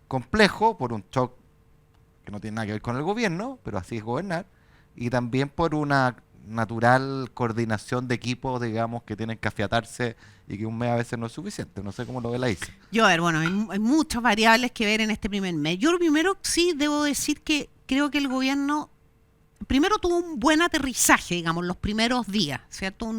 complejo por un shock que no tiene nada que ver con el gobierno, pero así es gobernar, y también por una natural coordinación de equipos, digamos, que tienen que afiatarse y que un mes a veces no es suficiente. No sé cómo lo ve la ISA. Yo, a ver, bueno, hay muchas variables que ver en este primer mes. Yo primero sí debo decir que creo que el gobierno primero tuvo un buen aterrizaje, digamos, los primeros días, ¿cierto?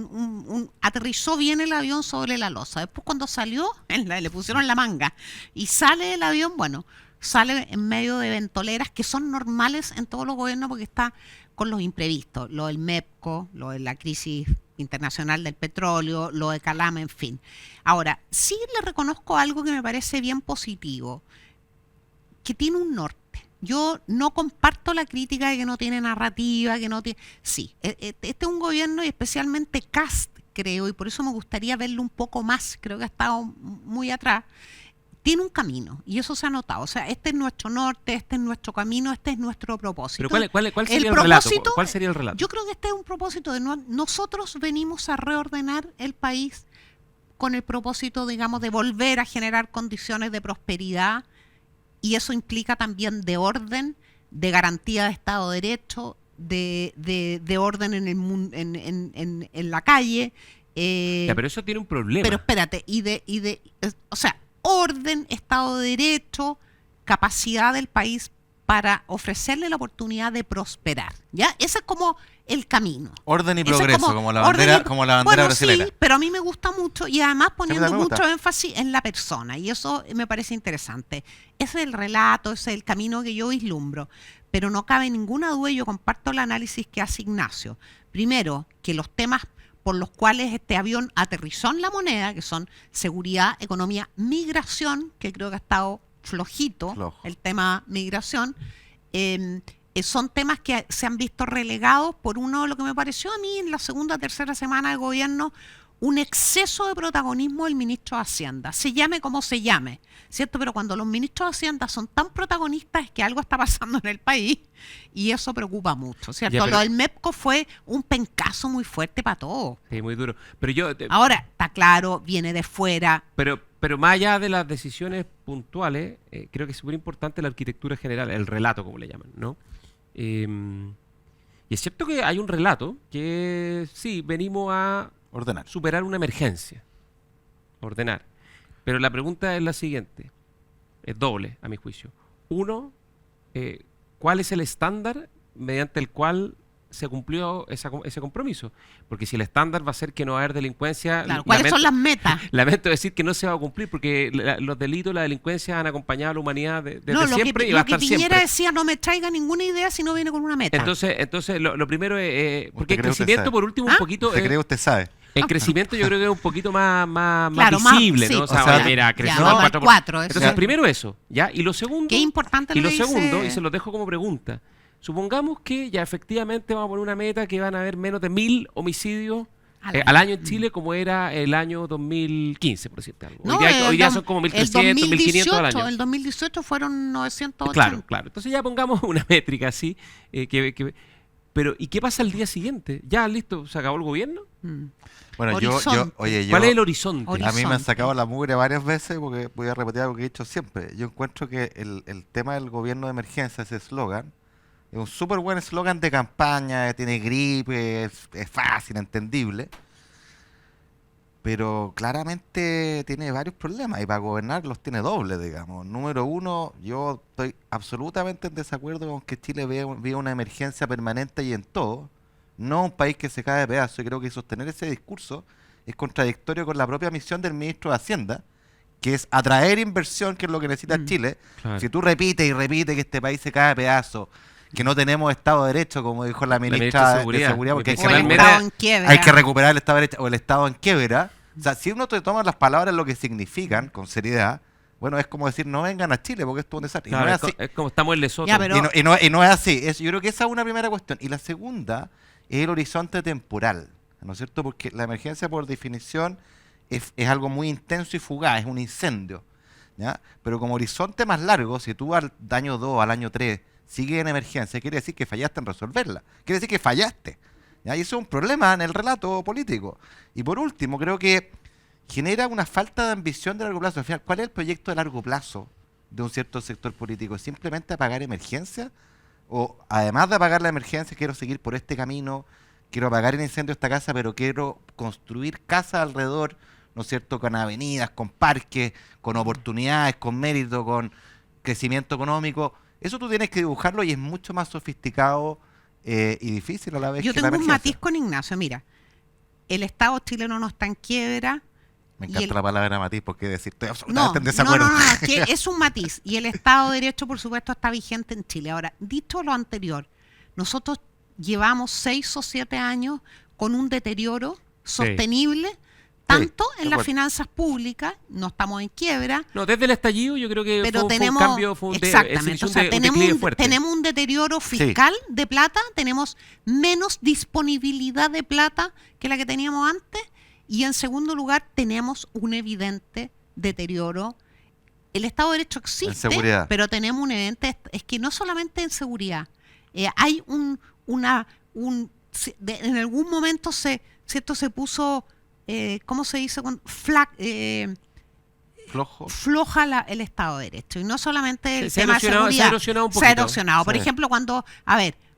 Aterrizó bien el avión sobre la losa. Después cuando salió, le pusieron la manga y sale el avión, bueno, sale en medio de ventoleras que son normales en todos los gobiernos porque está con los imprevistos, lo del MEPCO, lo de la crisis internacional del petróleo, lo de Calama, en fin. Ahora, sí le reconozco algo que me parece bien positivo, que tiene un norte. Yo no comparto la crítica de que no tiene narrativa, que no tiene... Sí, este es un gobierno y especialmente Kast, creo, y por eso me gustaría verlo un poco más, creo que ha estado muy atrás, tiene un camino, y eso se ha notado. O sea, este es nuestro norte, este es nuestro camino, este es nuestro propósito. Pero ¿cuál sería el relato? ¿Cuál sería el relato? Yo creo que este es un propósito de nosotros venimos a reordenar el país con el propósito, digamos, de volver a generar condiciones de prosperidad, y eso implica también de orden, de garantía de Estado de Derecho, de orden en el mundo, en la calle. Ya, pero eso tiene un problema. Pero espérate, o sea, orden, Estado de Derecho, capacidad del país para ofrecerle la oportunidad de prosperar. ¿Ya? Ese es como el camino. Orden y Ese es progreso, como la bandera, bandera bueno, brasileña. sí, pero a mí me gusta mucho y además poniendo me gusta. mucho énfasis en la persona y eso me parece interesante. Ese es el relato, ese es el camino que yo vislumbro, pero no cabe ninguna duda y yo comparto el análisis que hace Ignacio. Primero, que los temas por los cuales este avión aterrizó en La Moneda, que son seguridad, economía, migración, que creo que ha estado flojito, Flojo. el tema migración, son temas que se han visto relegados por lo que me pareció a mí en la segunda o tercera semana del gobierno, un exceso de protagonismo del ministro de Hacienda, se llame como se llame, ¿cierto? Pero cuando los ministros de Hacienda son tan protagonistas es que algo está pasando en el país y eso preocupa mucho, ¿cierto? Ya, pero- Lo del MEPCO fue un pencazo muy fuerte para todos. Sí, muy duro. Pero yo, Ahora, está claro, viene de fuera. pero más allá de las decisiones puntuales, creo que es súper importante la arquitectura general, el relato, como le llaman, ¿no? Y es cierto que hay un relato que sí, venimos a Ordenar. superar una emergencia, ordenar. Pero la pregunta es la siguiente, es doble a mi juicio. Uno, ¿cuál es el estándar mediante el cual se cumplió ese compromiso? Porque si el estándar va a ser que no va a haber delincuencia, Claro, ¿cuáles son las metas? lamento decir que no se va a cumplir porque los delitos, la delincuencia han acompañado a la humanidad desde No, siempre y va a lo que estar Piñera siempre. decía, no me traiga ninguna idea si no viene con una meta. Entonces lo primero es porque el cree usted crecimiento sabe. por último ¿Ah? un poquito ¿Se cree usted sabe? el crecimiento yo creo que es un poquito más Claro, más- visible, sí, ¿no? o O sea, sea, oye, mira, ya, creció vamos al 4%. 4, eso Entonces, sí. primero eso, ¿ya? Y lo segundo, Qué importante y lo lo que segundo, dice- y se lo dejo como pregunta, supongamos que ya efectivamente vamos a poner una meta que van a haber menos de 1000 homicidios al año en Chile como era el año 2015, por decirte algo. No, Hoy día el son como el 1300, 1500 al año. El 2018 fueron 980. Claro. Entonces ya pongamos una métrica así. Pero, ¿y qué pasa el día siguiente? Ya, listo, se acabó el gobierno. Mm. Bueno, Horizonte. ¿Cuál es el horizonte? Horizonte. A mí me han sacado la mugre varias veces porque voy a repetir algo que he dicho siempre. Yo encuentro que el tema del gobierno de emergencia, ese eslogan, es un súper buen eslogan de campaña, tiene gripe, es fácil, entendible, pero claramente tiene varios problemas y para gobernar los tiene dobles, digamos. Número uno, yo estoy absolutamente en desacuerdo con que Chile viva una emergencia permanente y en todo, no un país que se cae de pedazos, y creo que sostener ese discurso es contradictorio con la propia misión del ministro de Hacienda, que es atraer inversión, que es lo que necesita Chile. Claro. Si tú repites y repites que este país se cae de pedazos, que no tenemos Estado de Derecho, como dijo la ministra de Seguridad, porque hay que que, O el realmente- Estado en quiebra. hay que recuperar el Estado de Derecho o el Estado en quiebra. O sea, si uno te toma las palabras lo que significan con seriedad, bueno, es como decir, no vengan a Chile porque esto es un desastre. Y Claro, no es, es así. es como estamos en Lesoto. Ya, pero- Y no es así. Yo creo que esa es una primera cuestión. Y la segunda es el horizonte temporal, ¿no es cierto? Porque la emergencia, por definición, es algo muy intenso y fugaz, es un incendio, ¿ya? Pero como horizonte más largo, si tú al año 2, al año 3, sigues en emergencia, quiere decir que fallaste en resolverla. Quiere decir que fallaste, ¿ya? Y eso es un problema en el relato político. Y por último, creo que genera una falta de ambición de largo plazo. Al final, ¿cuál es el proyecto de largo plazo de un cierto sector político? ¿Simplemente apagar emergencia? ¿O además de apagar la emergencia, quiero seguir por este camino, quiero apagar el incendio de esta casa, pero quiero construir casas alrededor, ¿no es cierto?, con avenidas, con parques, con oportunidades, con mérito, con crecimiento económico? Eso tú tienes que dibujarlo y es mucho más sofisticado y difícil a la vez Yo que la tengo un emergencia. matiz con Ignacio. Mira, el Estado chileno no está en quiebra. Me y encanta el- la palabra matiz porque decir, estoy No, absolutamente en no, desacuerdo. no, es que es un matiz. Y el Estado de Derecho, por supuesto, está vigente en Chile. Ahora, dicho lo anterior, nosotros llevamos 6 o 7 años con un deterioro sostenible, tanto de en las acuerdo. finanzas públicas, no estamos en quiebra, No, desde el estallido yo creo que pero fue tenemos, un cambio, fue un exactamente, o sea, un tenemos, declive fuerte. tenemos un deterioro fiscal de plata, tenemos menos disponibilidad de plata que la que teníamos antes, y en segundo lugar tenemos un evidente deterioro. El Estado de Derecho existe, seguridad. pero tenemos un evidente, es que no solamente en seguridad, hay en algún momento se puso, ¿cómo se dice? Flojo. Floja el Estado de Derecho. Y no solamente el Se ha tema de erosionado- seguridad. se ha erosionado un Se ha poquito. erosionado. Por Sí. ejemplo,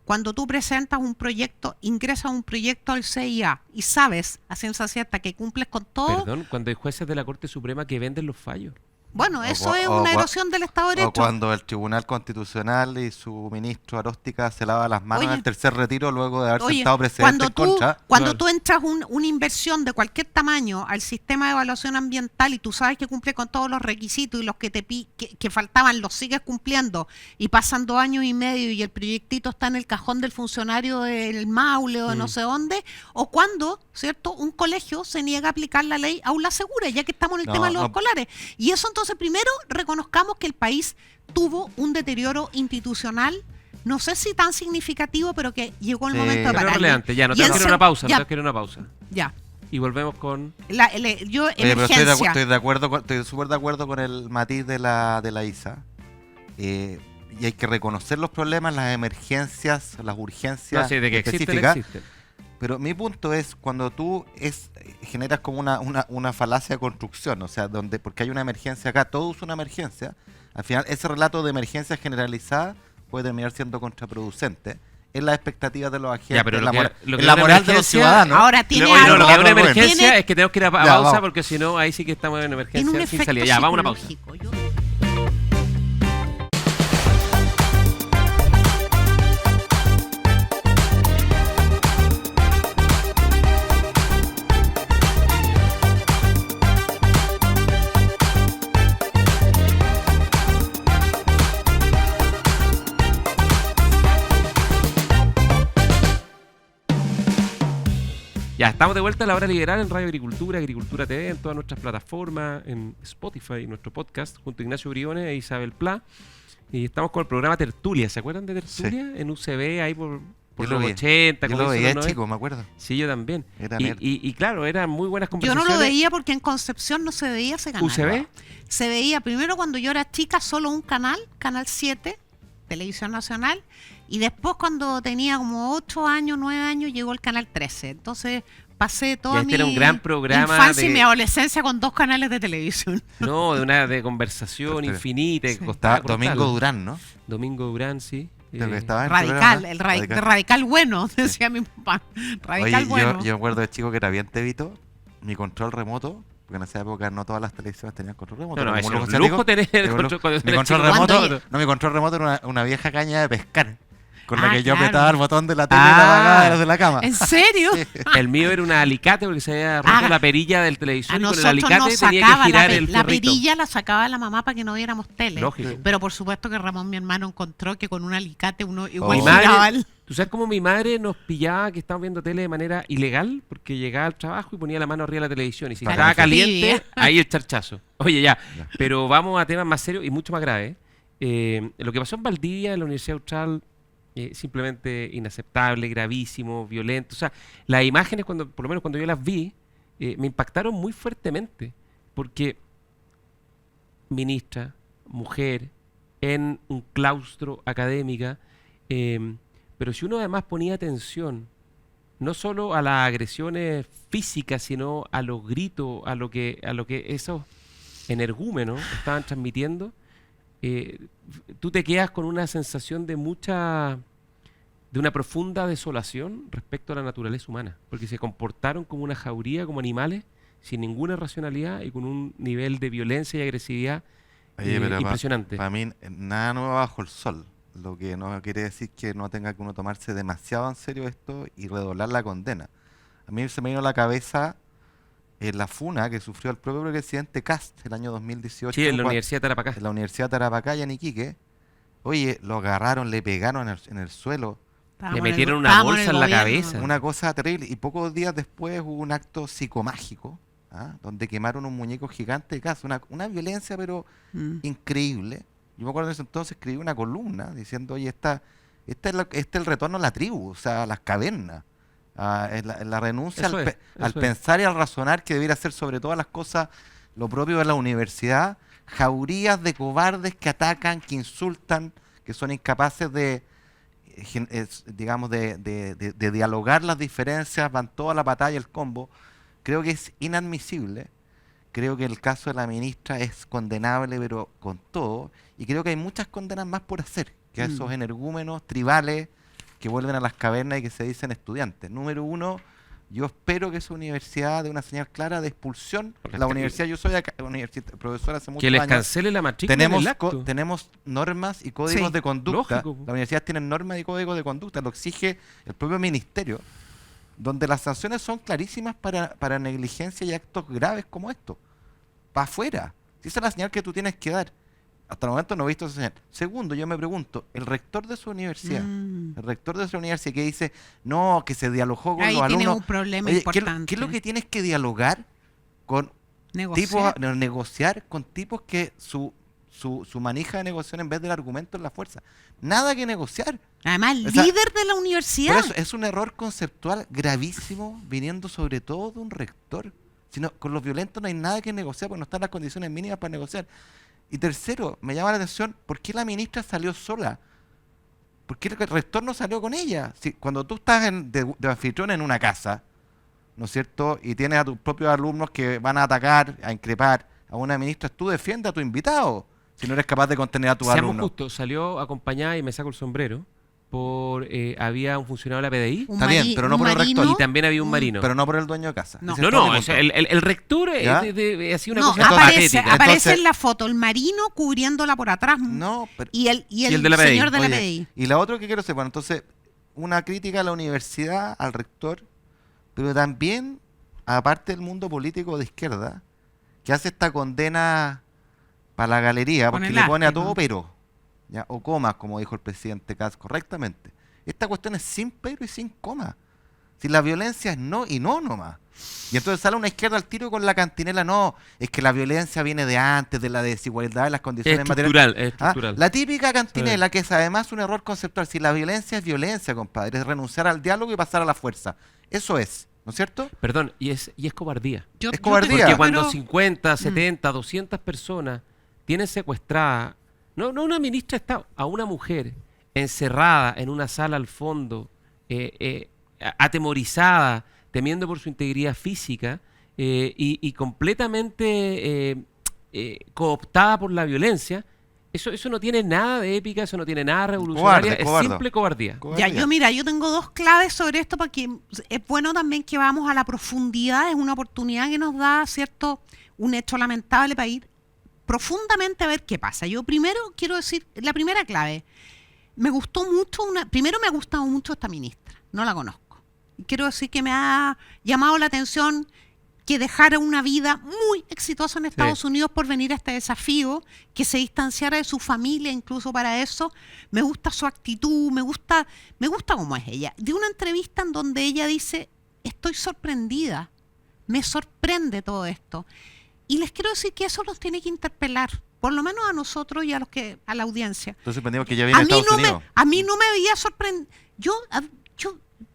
cuando tú presentas un proyecto, ingresas un proyecto al CIA y sabes a ciencia cierta que cumples con todo, Perdón, cuando hay jueces de la Corte Suprema que venden los fallos. Bueno, eso cu- es o una cua- erosión del Estado de O Derecho. cuando el Tribunal Constitucional y su ministro Aróstica se lava las manos en Oye, el tercer retiro luego de haber Oye, sentado precedentes cuando en tú, contra. cuando Claro. tú entras una inversión de cualquier tamaño al sistema de evaluación ambiental y tú sabes que cumple con todos los requisitos y los que faltaban los sigues cumpliendo y pasan 2 años y medio y el proyectito está en el cajón del funcionario del Maule o de no sé dónde, o cuando, ¿cierto?, un colegio se niega a aplicar la ley aula segura, ya que estamos en el No, tema de los no. escolares. Y eso entonces primero reconozcamos que el país tuvo un deterioro institucional, no sé si tan significativo, pero que llegó el Sí. momento de Pero pararle. relevante, ya, no Y tenemos en que ir a una seg- pausa, ya, no tenemos que ir a una pausa. ya. Y volvemos con... Yo, Oye, pero emergencia. estoy de acuerdo, estoy súper de acuerdo con el matiz de la ISA. Y hay que reconocer los problemas, las emergencias, las urgencias No sé, de que existen, específicas. existen. Pero mi punto es cuando tú generas como una falacia de construcción, o sea, porque hay una emergencia acá, todo es una emergencia, al final ese relato de emergencia generalizada puede terminar siendo contraproducente en las expectativas de los agentes, Ya, pero en lo la, que- mora- lo que en la es una moral de los emergencia- ciudadanos. Ahora tiene Oye, no, algo. lo que es una Bueno. emergencia Tiene- es que tenemos que ir a Ya, pausa vamos. porque si no, ahí sí que estamos en Tiene un emergencia sin efecto salida. Ya, vamos a una pausa. psicológico. Ya, estamos de vuelta a la hora liberal en Radio Agricultura, Agricultura TV, en todas nuestras plataformas, en Spotify, nuestro podcast, junto a Ignacio Briones e Isabel Pla. Y estamos con el programa Tertulia. ¿Se acuerdan de Tertulia? En UCB, ahí por Yo lo los vi. 80. Yo como lo dicen veía los chico, me acuerdo. 90. Sí, yo también. Era Y, nerd. y claro, eran muy buenas Yo conversaciones. no lo veía porque en Concepción no se veía ese canal. ¿UCB? Se veía primero cuando yo era chica solo un canal, Canal 7, Televisión Nacional, y después cuando tenía como 8 años, 9 años, llegó el Canal 13. Entonces pasé toda este mi era un gran programa infancia y de- mi adolescencia con 2 canales de televisión. No, de conversación Pero- infinita. Sí. Costaba Estaba Domingo cortarlo. Durán, ¿no? Domingo Durán, sí. Creo que estaba en Radical, programa, el ¿no? radical bueno, decía mi papá. Radical Oye, bueno. yo me acuerdo de chico que era bien tebito, mi control remoto, porque en esa época no todas las televisiones tenían control remoto. No, no, era es como un asiático. lujo tener el Era un control lujo. cuando Mi eres control chico. ¿Cuándo remoto, no, mi control remoto era una vieja caña de pescar, con la Ah, que yo claro. apretaba el botón de la tele y la Ah. apagaba desde la cama. ¿En serio? El mío era un alicate porque se había roto Ah, la perilla del A televisor y con el nosotros alicate nos tenía sacaba que girar el la fierrito. perilla, la sacaba la mamá para que no viéramos tele. Lógico. Pero por supuesto que Ramón, mi hermano, encontró que con un alicate uno igual Oh. Mi giraba madre, el- ¿tú sabes cómo mi madre nos pillaba que estábamos viendo tele de manera ilegal? Porque llegaba al trabajo y ponía la mano arriba de la televisión y si Para estaba que se caliente, tibie. ahí el charchazo. Oye, ya, Ya. pero vamos a temas más serios y mucho más graves. Lo que pasó en Valdivia, en la Universidad Austral, simplemente inaceptable, gravísimo, violento. O sea, las imágenes, por lo menos cuando yo las vi, me impactaron muy fuertemente. Porque ministra, mujer, en un claustro académica, pero si uno además ponía atención no solo a las agresiones físicas, sino a los gritos, a lo que esos energúmenos estaban transmitiendo, tú te quedas con una sensación de una profunda desolación respecto a la naturaleza humana, porque se comportaron como una jauría, como animales, sin ninguna racionalidad y con un nivel de violencia y agresividad Oye, pero impresionante. Para mí, nada nuevo bajo el sol. Lo que no quiere decir que no tenga que uno tomarse demasiado en serio esto y redoblar la condena. A mí se me vino a la cabeza la funa que sufrió el propio presidente Kast el año 2018 Sí, en la cua- Universidad de Tarapacá. en la Universidad de Tarapacá y en Iquique. Oye, lo agarraron, le pegaron en el suelo. Estábamos Le en el- metieron una estábamos bolsa el en la gobierno. cabeza. Una cosa terrible. Y pocos días después hubo un acto psicomágico, ¿ah? Donde quemaron un muñeco gigante de casa. Una violencia, pero Mm. increíble. Yo me acuerdo en ese entonces escribí una columna diciendo, oye, este es el retorno a la tribu, o sea, a las cavernas. En la renuncia Eso al, es, al eso es. pensar y al razonar que debiera ser sobre todas las cosas lo propio de la universidad, jaurías de cobardes que atacan, que insultan, que son incapaces de, digamos, de dialogar las diferencias, van toda la batalla, el combo. Creo que es inadmisible. Creo que el caso de la ministra es condenable, pero con todo. Y creo que hay muchas condenas más por hacer, que a esos energúmenos tribales que vuelven a las cavernas y que se dicen estudiantes. Número uno, Yo espero que esa universidad dé una señal clara de expulsión. Porque La está- universidad, yo soy profesor hace muchos Que les años. cancele la matrícula en el acto. Tenemos normas y códigos Sí, de conducta. lógico. Las universidades tienen normas y códigos de conducta, lo exige el propio ministerio, donde las sanciones son clarísimas para negligencia y actos graves como esto. Para afuera. Si esa es la señal que tú tienes que dar. Hasta el momento no he visto esa señal. Segundo, yo me pregunto, el rector de su universidad, el rector de su universidad que dice, no, que se dialogó con Ahí los tiene alumnos. un problema Oye, importante. ¿qué es lo que tienes que dialogar con Negociar. tipos, negociar con tipos que su manija de negociación en vez del argumento es la fuerza? Nada que negociar. Además, el O sea, líder de la universidad. Por eso es un error conceptual gravísimo viniendo sobre todo de un rector. Sino, con los violentos no hay nada que negociar porque no están las condiciones mínimas para negociar. Y tercero, me llama la atención, ¿por qué la ministra salió sola? ¿Por qué el rector no salió con ella? Si, cuando tú estás de anfitrión en una casa, ¿no es cierto? Y tienes a tus propios alumnos que van a atacar, a increpar a una ministra, tú defiendes a tu invitado si no eres capaz de contener a tus Seamos alumnos. justos, salió acompañada, y me saco el sombrero, había un funcionario de la PDI Un Está bien, pero no un por el rector. marino, y también había un marino. Pero no por el dueño de casa. No. Ese No, es todo no, mi o sea, punto. el rector ¿Ya? hacía una No, cosa aparece, patética. aparece Entonces- en la foto el marino cubriéndola por atrás No, pero... y el de la PDI. señor de la Oye, PDI. y la otra que quiero hacer, bueno, entonces, una crítica a la universidad, al rector, pero también, aparte del mundo político de izquierda, que hace esta condena para la galería, Con porque el le pone a arte, todo ¿no? pero, ¿ya? O comas, como dijo el presidente Katz correctamente. Esta cuestión es sin pero y sin coma. Si la violencia es no y no nomás. Y entonces sale una izquierda al tiro con la cantinela, no, es que la violencia viene de antes, de la desigualdad, de las Es condiciones materiales. estructural, es Ah, estructural. la típica cantinela, que es además un error conceptual. Si la violencia es violencia, compadre, es renunciar al diálogo y pasar a la fuerza. Eso es, ¿no es cierto? Perdón, y es cobardía. Yo- es yo cobardía. te- Porque Pero- cuando 50, 70, 200 personas tienen secuestrada, no una ministra de Estado, a una mujer encerrada en una sala al fondo, atemorizada, temiendo por su integridad física y completamente cooptada por la violencia, eso no tiene nada de épica, eso no tiene nada revolucionaria, Cobarde, es cobarde. simple cobardía. Ya, yo tengo dos claves sobre esto porque es bueno también que vamos a la profundidad, es una oportunidad que nos da, ¿cierto? Un hecho lamentable para ir profundamente a ver qué pasa. Yo primero quiero decir, la primera clave, me gustó mucho, primero me ha gustado mucho esta ministra, no la conozco. Quiero decir que me ha llamado la atención que dejara una vida muy exitosa en Estados Unidos por venir a este desafío, que se distanciara de su familia incluso para eso. Me gusta su actitud, me gusta cómo es ella. De una entrevista en donde ella dice, estoy sorprendida, me sorprende todo esto. Y les quiero decir que eso nos tiene que interpelar, por lo menos a nosotros y a la audiencia. Entonces pensamos que ya viene a Estados Unidos. A mí no me había sorprendido.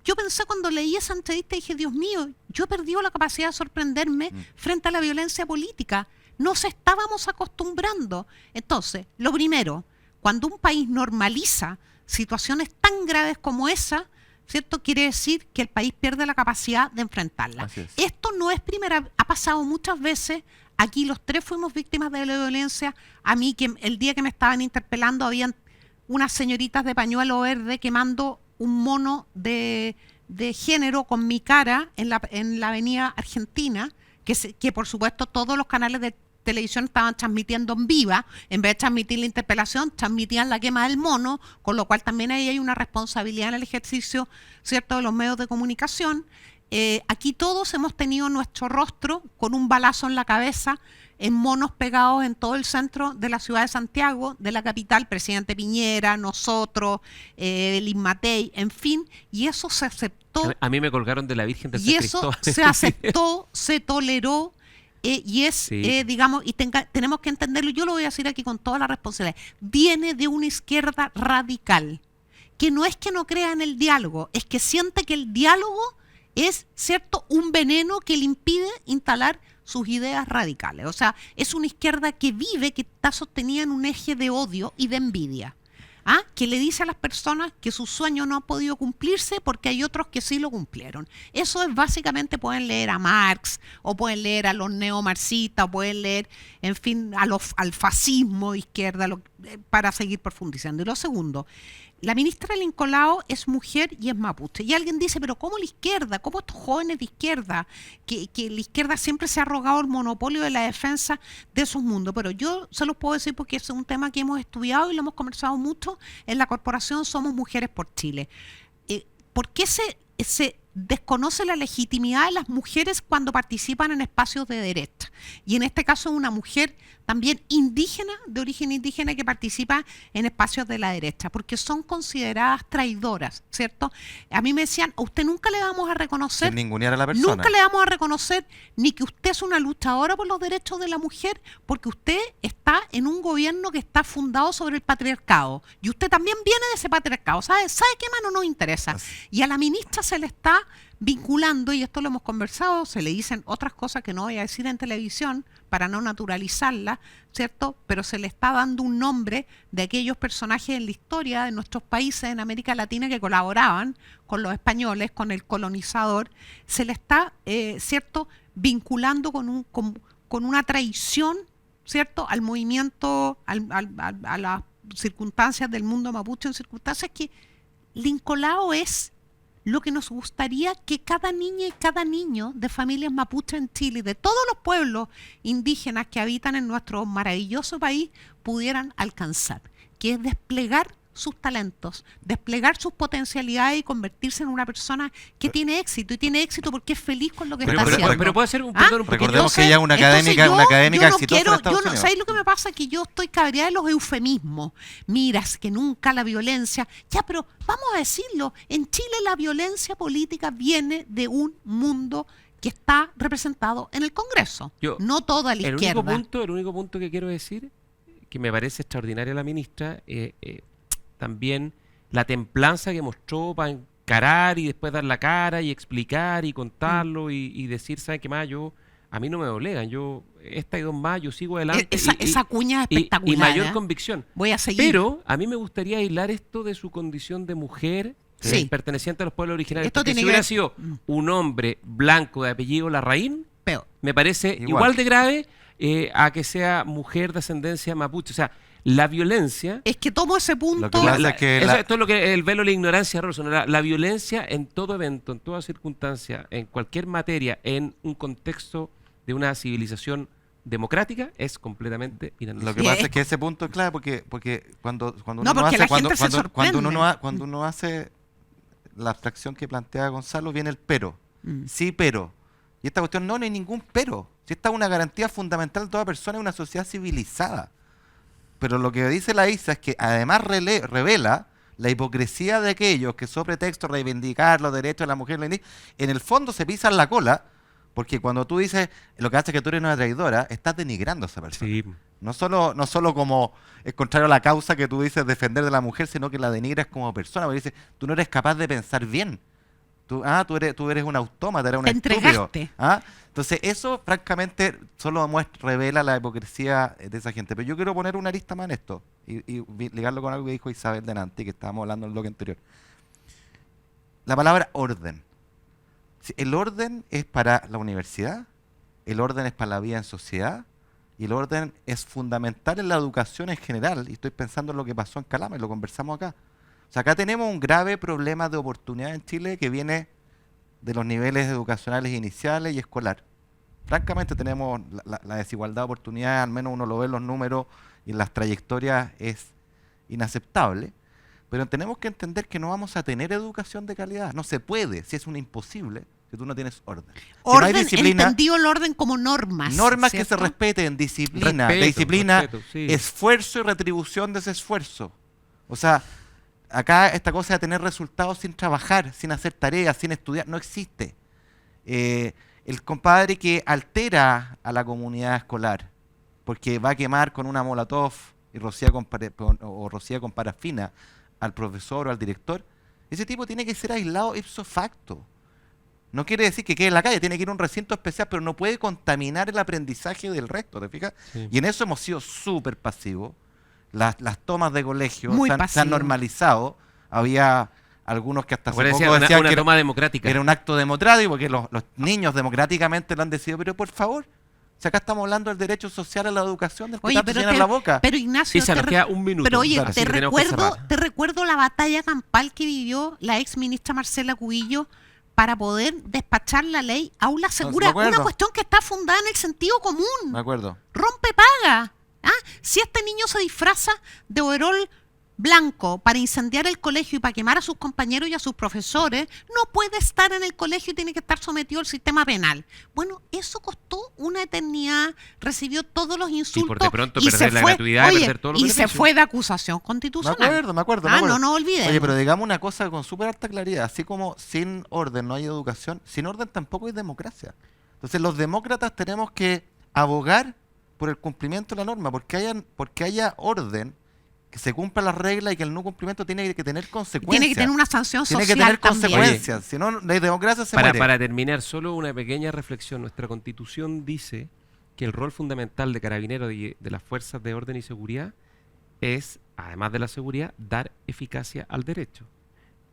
Yo pensé cuando leí esa entrevista y dije, Dios mío, yo he perdido la capacidad de sorprenderme frente a la violencia política. Nos estábamos acostumbrando. Entonces, lo primero, cuando un país normaliza situaciones tan graves como esa, ¿cierto? Quiere decir que el país pierde la capacidad de enfrentarla. Así es. Esto no es primera, ha pasado muchas veces. Aquí los tres fuimos víctimas de la violencia. A mí, que el día que me estaban interpelando, habían unas señoritas de pañuelo verde quemando un mono de género con mi cara en la avenida Argentina, que por supuesto todos los canales de televisión estaban transmitiendo en viva, en vez de transmitir la interpelación, transmitían la quema del mono, con lo cual también ahí hay una responsabilidad en el ejercicio, ¿cierto?, de los medios de comunicación. Aquí todos hemos tenido nuestro rostro con un balazo en la cabeza, en monos pegados en todo el centro de la ciudad de Santiago, de la capital, presidente Piñera, nosotros, Evelyn Matei, en fin, y eso se aceptó, A mí me colgaron de la Virgen del y San eso Cristóbal. se aceptó, se toleró, y es, Sí. digamos, y tenemos que entenderlo, yo lo voy a decir aquí con toda la responsabilidad, viene de una izquierda radical, que no es que no crea en el diálogo, es que siente que el diálogo es, ¿cierto?, un veneno que le impide instalar sus ideas radicales. O sea, es una izquierda que vive, que está sostenida en un eje de odio y de envidia. ¿Ah? Que le dice a las personas que su sueño no ha podido cumplirse porque hay otros que sí lo cumplieron. Eso es básicamente, pueden leer a Marx, o pueden leer a los neomarxistas, o pueden leer, en fin, al fascismo de izquierda, para seguir profundizando. Y lo segundo, la ministra Lincoln es mujer y es mapuche. Y alguien dice, pero ¿cómo la izquierda? ¿Cómo estos jóvenes de izquierda? Que la izquierda siempre se ha arrogado el monopolio de la defensa de esos mundos. Pero yo se los puedo decir porque es un tema que hemos estudiado y lo hemos conversado mucho en la corporación Somos Mujeres por Chile. ¿Por qué se desconoce la legitimidad de las mujeres cuando participan en espacios de derecha? Y en este caso una mujer también indígena, de origen indígena, que participa en espacios de la derecha, porque son consideradas traidoras, ¿cierto? A mí me decían, a usted nunca le vamos a reconocer, Sin ningunear a la persona. nunca le vamos a reconocer ni que usted es una luchadora por los derechos de la mujer, porque usted está en un gobierno que está fundado sobre el patriarcado, y usted también viene de ese patriarcado. ¿Sabe qué más no nos interesa? Y a la ministra se le está vinculando, y esto lo hemos conversado, se le dicen otras cosas que no voy a decir en televisión para no naturalizarla, ¿cierto? Pero se le está dando un nombre de aquellos personajes en la historia de nuestros países en América Latina que colaboraban con los españoles, con el colonizador. Se le está, ¿cierto?, vinculando con una traición, ¿cierto?, al movimiento, a las circunstancias del mundo mapuche, en circunstancias que Lincolao es lo que nos gustaría que cada niña y cada niño de familias mapuche en Chile, de todos los pueblos indígenas que habitan en nuestro maravilloso país, pudieran alcanzar, que es desplegar sus talentos, desplegar sus potencialidades y convertirse en una persona que tiene éxito, y tiene éxito porque es feliz con lo que está haciendo. Pero puede hacer un poquito. Recordemos que ella es una académica, exitosa en Estados Unidos. ¿Sabes lo que me pasa? Que yo estoy cabreada de los eufemismos. Mira, es que nunca la violencia. Ya, pero vamos a decirlo, en Chile la violencia política viene de un mundo que está representado en el Congreso, no toda la izquierda. El único punto que quiero decir, que me parece extraordinaria la ministra, también la templanza que mostró para encarar y después dar la cara y explicar y contarlo y decir, ¿saben qué más? A mí no me doblegan, esta y dos más, yo sigo adelante. Esa cuña es espectacular. Y mayor convicción. Voy a seguir. Pero a mí me gustaría aislar esto de su condición de mujer perteneciente a los pueblos originarios. Porque si hubiera sido un hombre blanco de apellido Larraín, me parece igual de grave a que sea mujer de ascendencia mapuche. O sea, la violencia... Es que tomo ese punto... Lo que pasa es que esto es lo que el velo de la ignorancia, Robertson. La violencia en todo evento, en toda circunstancia, en cualquier materia, en un contexto de una civilización democrática, es completamente inadmisible. Lo que pasa es que ese punto es clave porque cuando uno hace la abstracción que plantea Gonzalo, viene el pero. Sí, pero. Y esta cuestión no hay ningún pero. Si esta es una garantía fundamental de toda persona en una sociedad civilizada. Pero lo que dice la ISA es que además revela la hipocresía de aquellos que sobre texto reivindicar los derechos de la mujer, en el fondo se pisan la cola, porque cuando tú dices lo que hace que tú eres una traidora, estás denigrando a esa persona. Sí. No solo como es contrario a la causa que tú dices defender de la mujer, sino que la denigras como persona, porque dices, tú no eres capaz de pensar bien. Tú eres un autómata, eres un estúpido. Entonces eso francamente solo revela la hipocresía de esa gente. Pero yo quiero poner una arista más en esto y ligarlo con algo que dijo Isabel delante, que estábamos hablando en el bloque anterior. La palabra orden. El orden es para la universidad, el orden es para la vida en sociedad, y el orden es fundamental en la educación en general. Y estoy pensando en lo que pasó en Calama y lo conversamos acá. O sea, acá tenemos un grave problema de oportunidad en Chile que viene de los niveles educacionales iniciales y escolar. Francamente tenemos la desigualdad de oportunidad, al menos uno lo ve en los números y en las trayectorias, es inaceptable. Pero tenemos que entender que no vamos a tener educación de calidad. No se puede, si es un imposible, si tú no tienes orden. Orden, si no hay disciplina, entendido el orden como normas. Normas, ¿cierto?, que se respeten, disciplina. Respeto, sí. Esfuerzo y retribución de ese esfuerzo. O sea, acá esta cosa de tener resultados sin trabajar, sin hacer tareas, sin estudiar, no existe. El compadre que altera a la comunidad escolar porque va a quemar con una molotov y rocía con parafina al profesor o al director, ese tipo tiene que ser aislado ipso facto. No quiere decir que quede en la calle, tiene que ir a un recinto especial, pero no puede contaminar el aprendizaje del resto, ¿te fijas? Sí. Y en eso hemos sido súper pasivos. Las tomas de colegio se han normalizado. Había algunos que hasta hace poco decían una que toma democrática. Era un acto democrático, porque los niños democráticamente lo han decidido, pero por favor, Si acá estamos hablando del derecho social a la educación, del que Oye, tanto pero, llenan la boca. pero Ignacio, Isa, nos queda un minuto. pero oye, Así que tenemos que cerrar. te recuerdo la batalla campal que vivió la ex ministra Marcela Cubillo para poder despachar la ley Aula Segura, me acuerdo. una cuestión que está fundada en el sentido común. Me acuerdo. Rompe paga. ¿Ah? Si este niño se disfraza de overol blanco para incendiar el colegio y para quemar a sus compañeros y a sus profesores, no puede estar en el colegio y tiene que estar sometido al sistema penal. Bueno, eso costó una eternidad, recibió todos los insultos Y por de pronto y perder se la fue, gratuidad y oye, perder todos los y se beneficios. fue de acusación constitucional. Me acuerdo. No olvidemos. Oye, pero digamos una cosa con súper alta claridad. Así como sin orden no hay educación, sin orden tampoco hay democracia. Entonces los demócratas tenemos que abogar por el cumplimiento de la norma, porque haya orden, que se cumpla las reglas y que el no cumplimiento tiene que tener consecuencias. Tiene que tener una sanción Tiene social que tener también. consecuencias. Si no, la democracia se muere. Para terminar, solo una pequeña reflexión. Nuestra Constitución dice que el rol fundamental de Carabineros y de las fuerzas de orden y seguridad es, además de la seguridad, dar eficacia al derecho.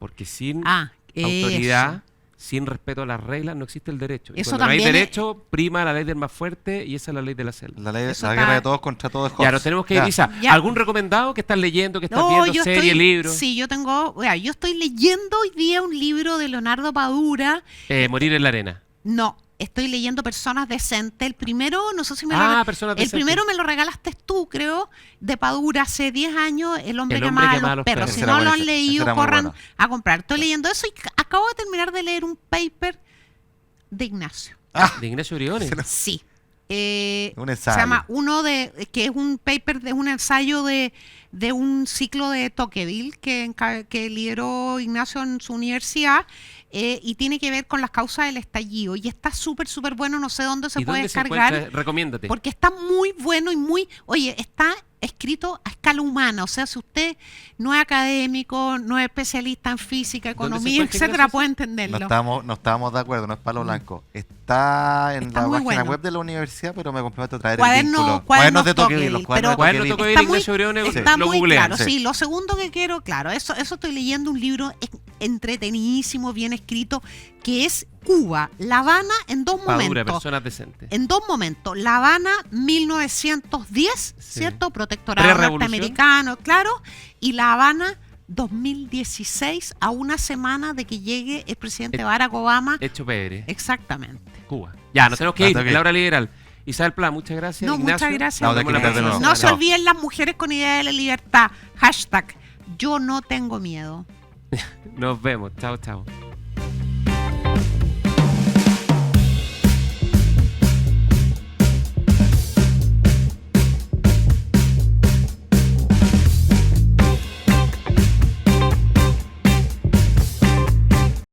Porque sin autoridad, Eso. sin respeto a las reglas, no existe el derecho. Y Eso cuando no hay también derecho, prima la ley del más fuerte y esa es la ley de la selva. La ley de Eso la está- guerra de todos contra todos es Ya, Hobbes. nos tenemos que ir, Ya. Isa. Ya. ¿Algún recomendado que estás leyendo, que estás No, viendo, yo serie, libro? Sí, yo estoy leyendo hoy día un libro de Leonardo Padura. Morir en la arena. No, estoy leyendo Personas Decentes. El primero, no sé si me Personas el Decentes. primero me lo regalaste tú, creo, de Padura hace 10 años, El hombre El que hombre amaba que a amaba a los los perros. perros. Si Ese no era lo bueno, han ese leído, era muy corran bueno. a comprar. Estoy leyendo eso y acabo de terminar de leer un paper de Ignacio. De Ignacio Briones. Sí. Un Se ensayo. llama que es un paper de un ensayo de un ciclo de Tocqueville que lideró Ignacio en su universidad y tiene que ver con las causas del estallido y está súper bueno, no sé dónde se ¿Y puede dónde se descargar encuentra? Recomiéndate. porque está muy bueno y está escrito a escala humana, o sea, si usted no es académico, no es especialista en física, ¿Dónde se economía, encuentra, etcétera, Ignacio? puede entenderlo. No estábamos de acuerdo, no es palo blanco. Está en Está la muy página bueno. web de la universidad, pero me comprometo a traer Cuaderno- el vínculo. cuadernos de Tocqueville, Tocqueville, los cuadernos pero- de Cuaderno Tocqueville. Tocqueville, Está muy- Ignacio Briones, Está lo muy googlean. claro, sí. sí. Lo segundo que quiero, claro, eso estoy leyendo un libro entretenidísimo, bien escrito, que es Cuba, La Habana en dos Padura, momentos. Personas Decentes. En dos momentos. La Habana 1910, Sí. ¿cierto? Protectorado Pre-revolución. norteamericano, claro. Y La Habana 2016, a una semana de que llegue el presidente Barack Obama. Hecho pebre. Exactamente. Cuba. Ya, nos tenemos que ir. Ok. Laura Liberal. Isabel Pla, muchas gracias. No, Ignacio, muchas gracias. No, de nos vemos que la de nuevo. próxima No se semana. olviden las mujeres con idea de la libertad. Hashtag, yo no tengo miedo. Nos vemos. Chao, chao.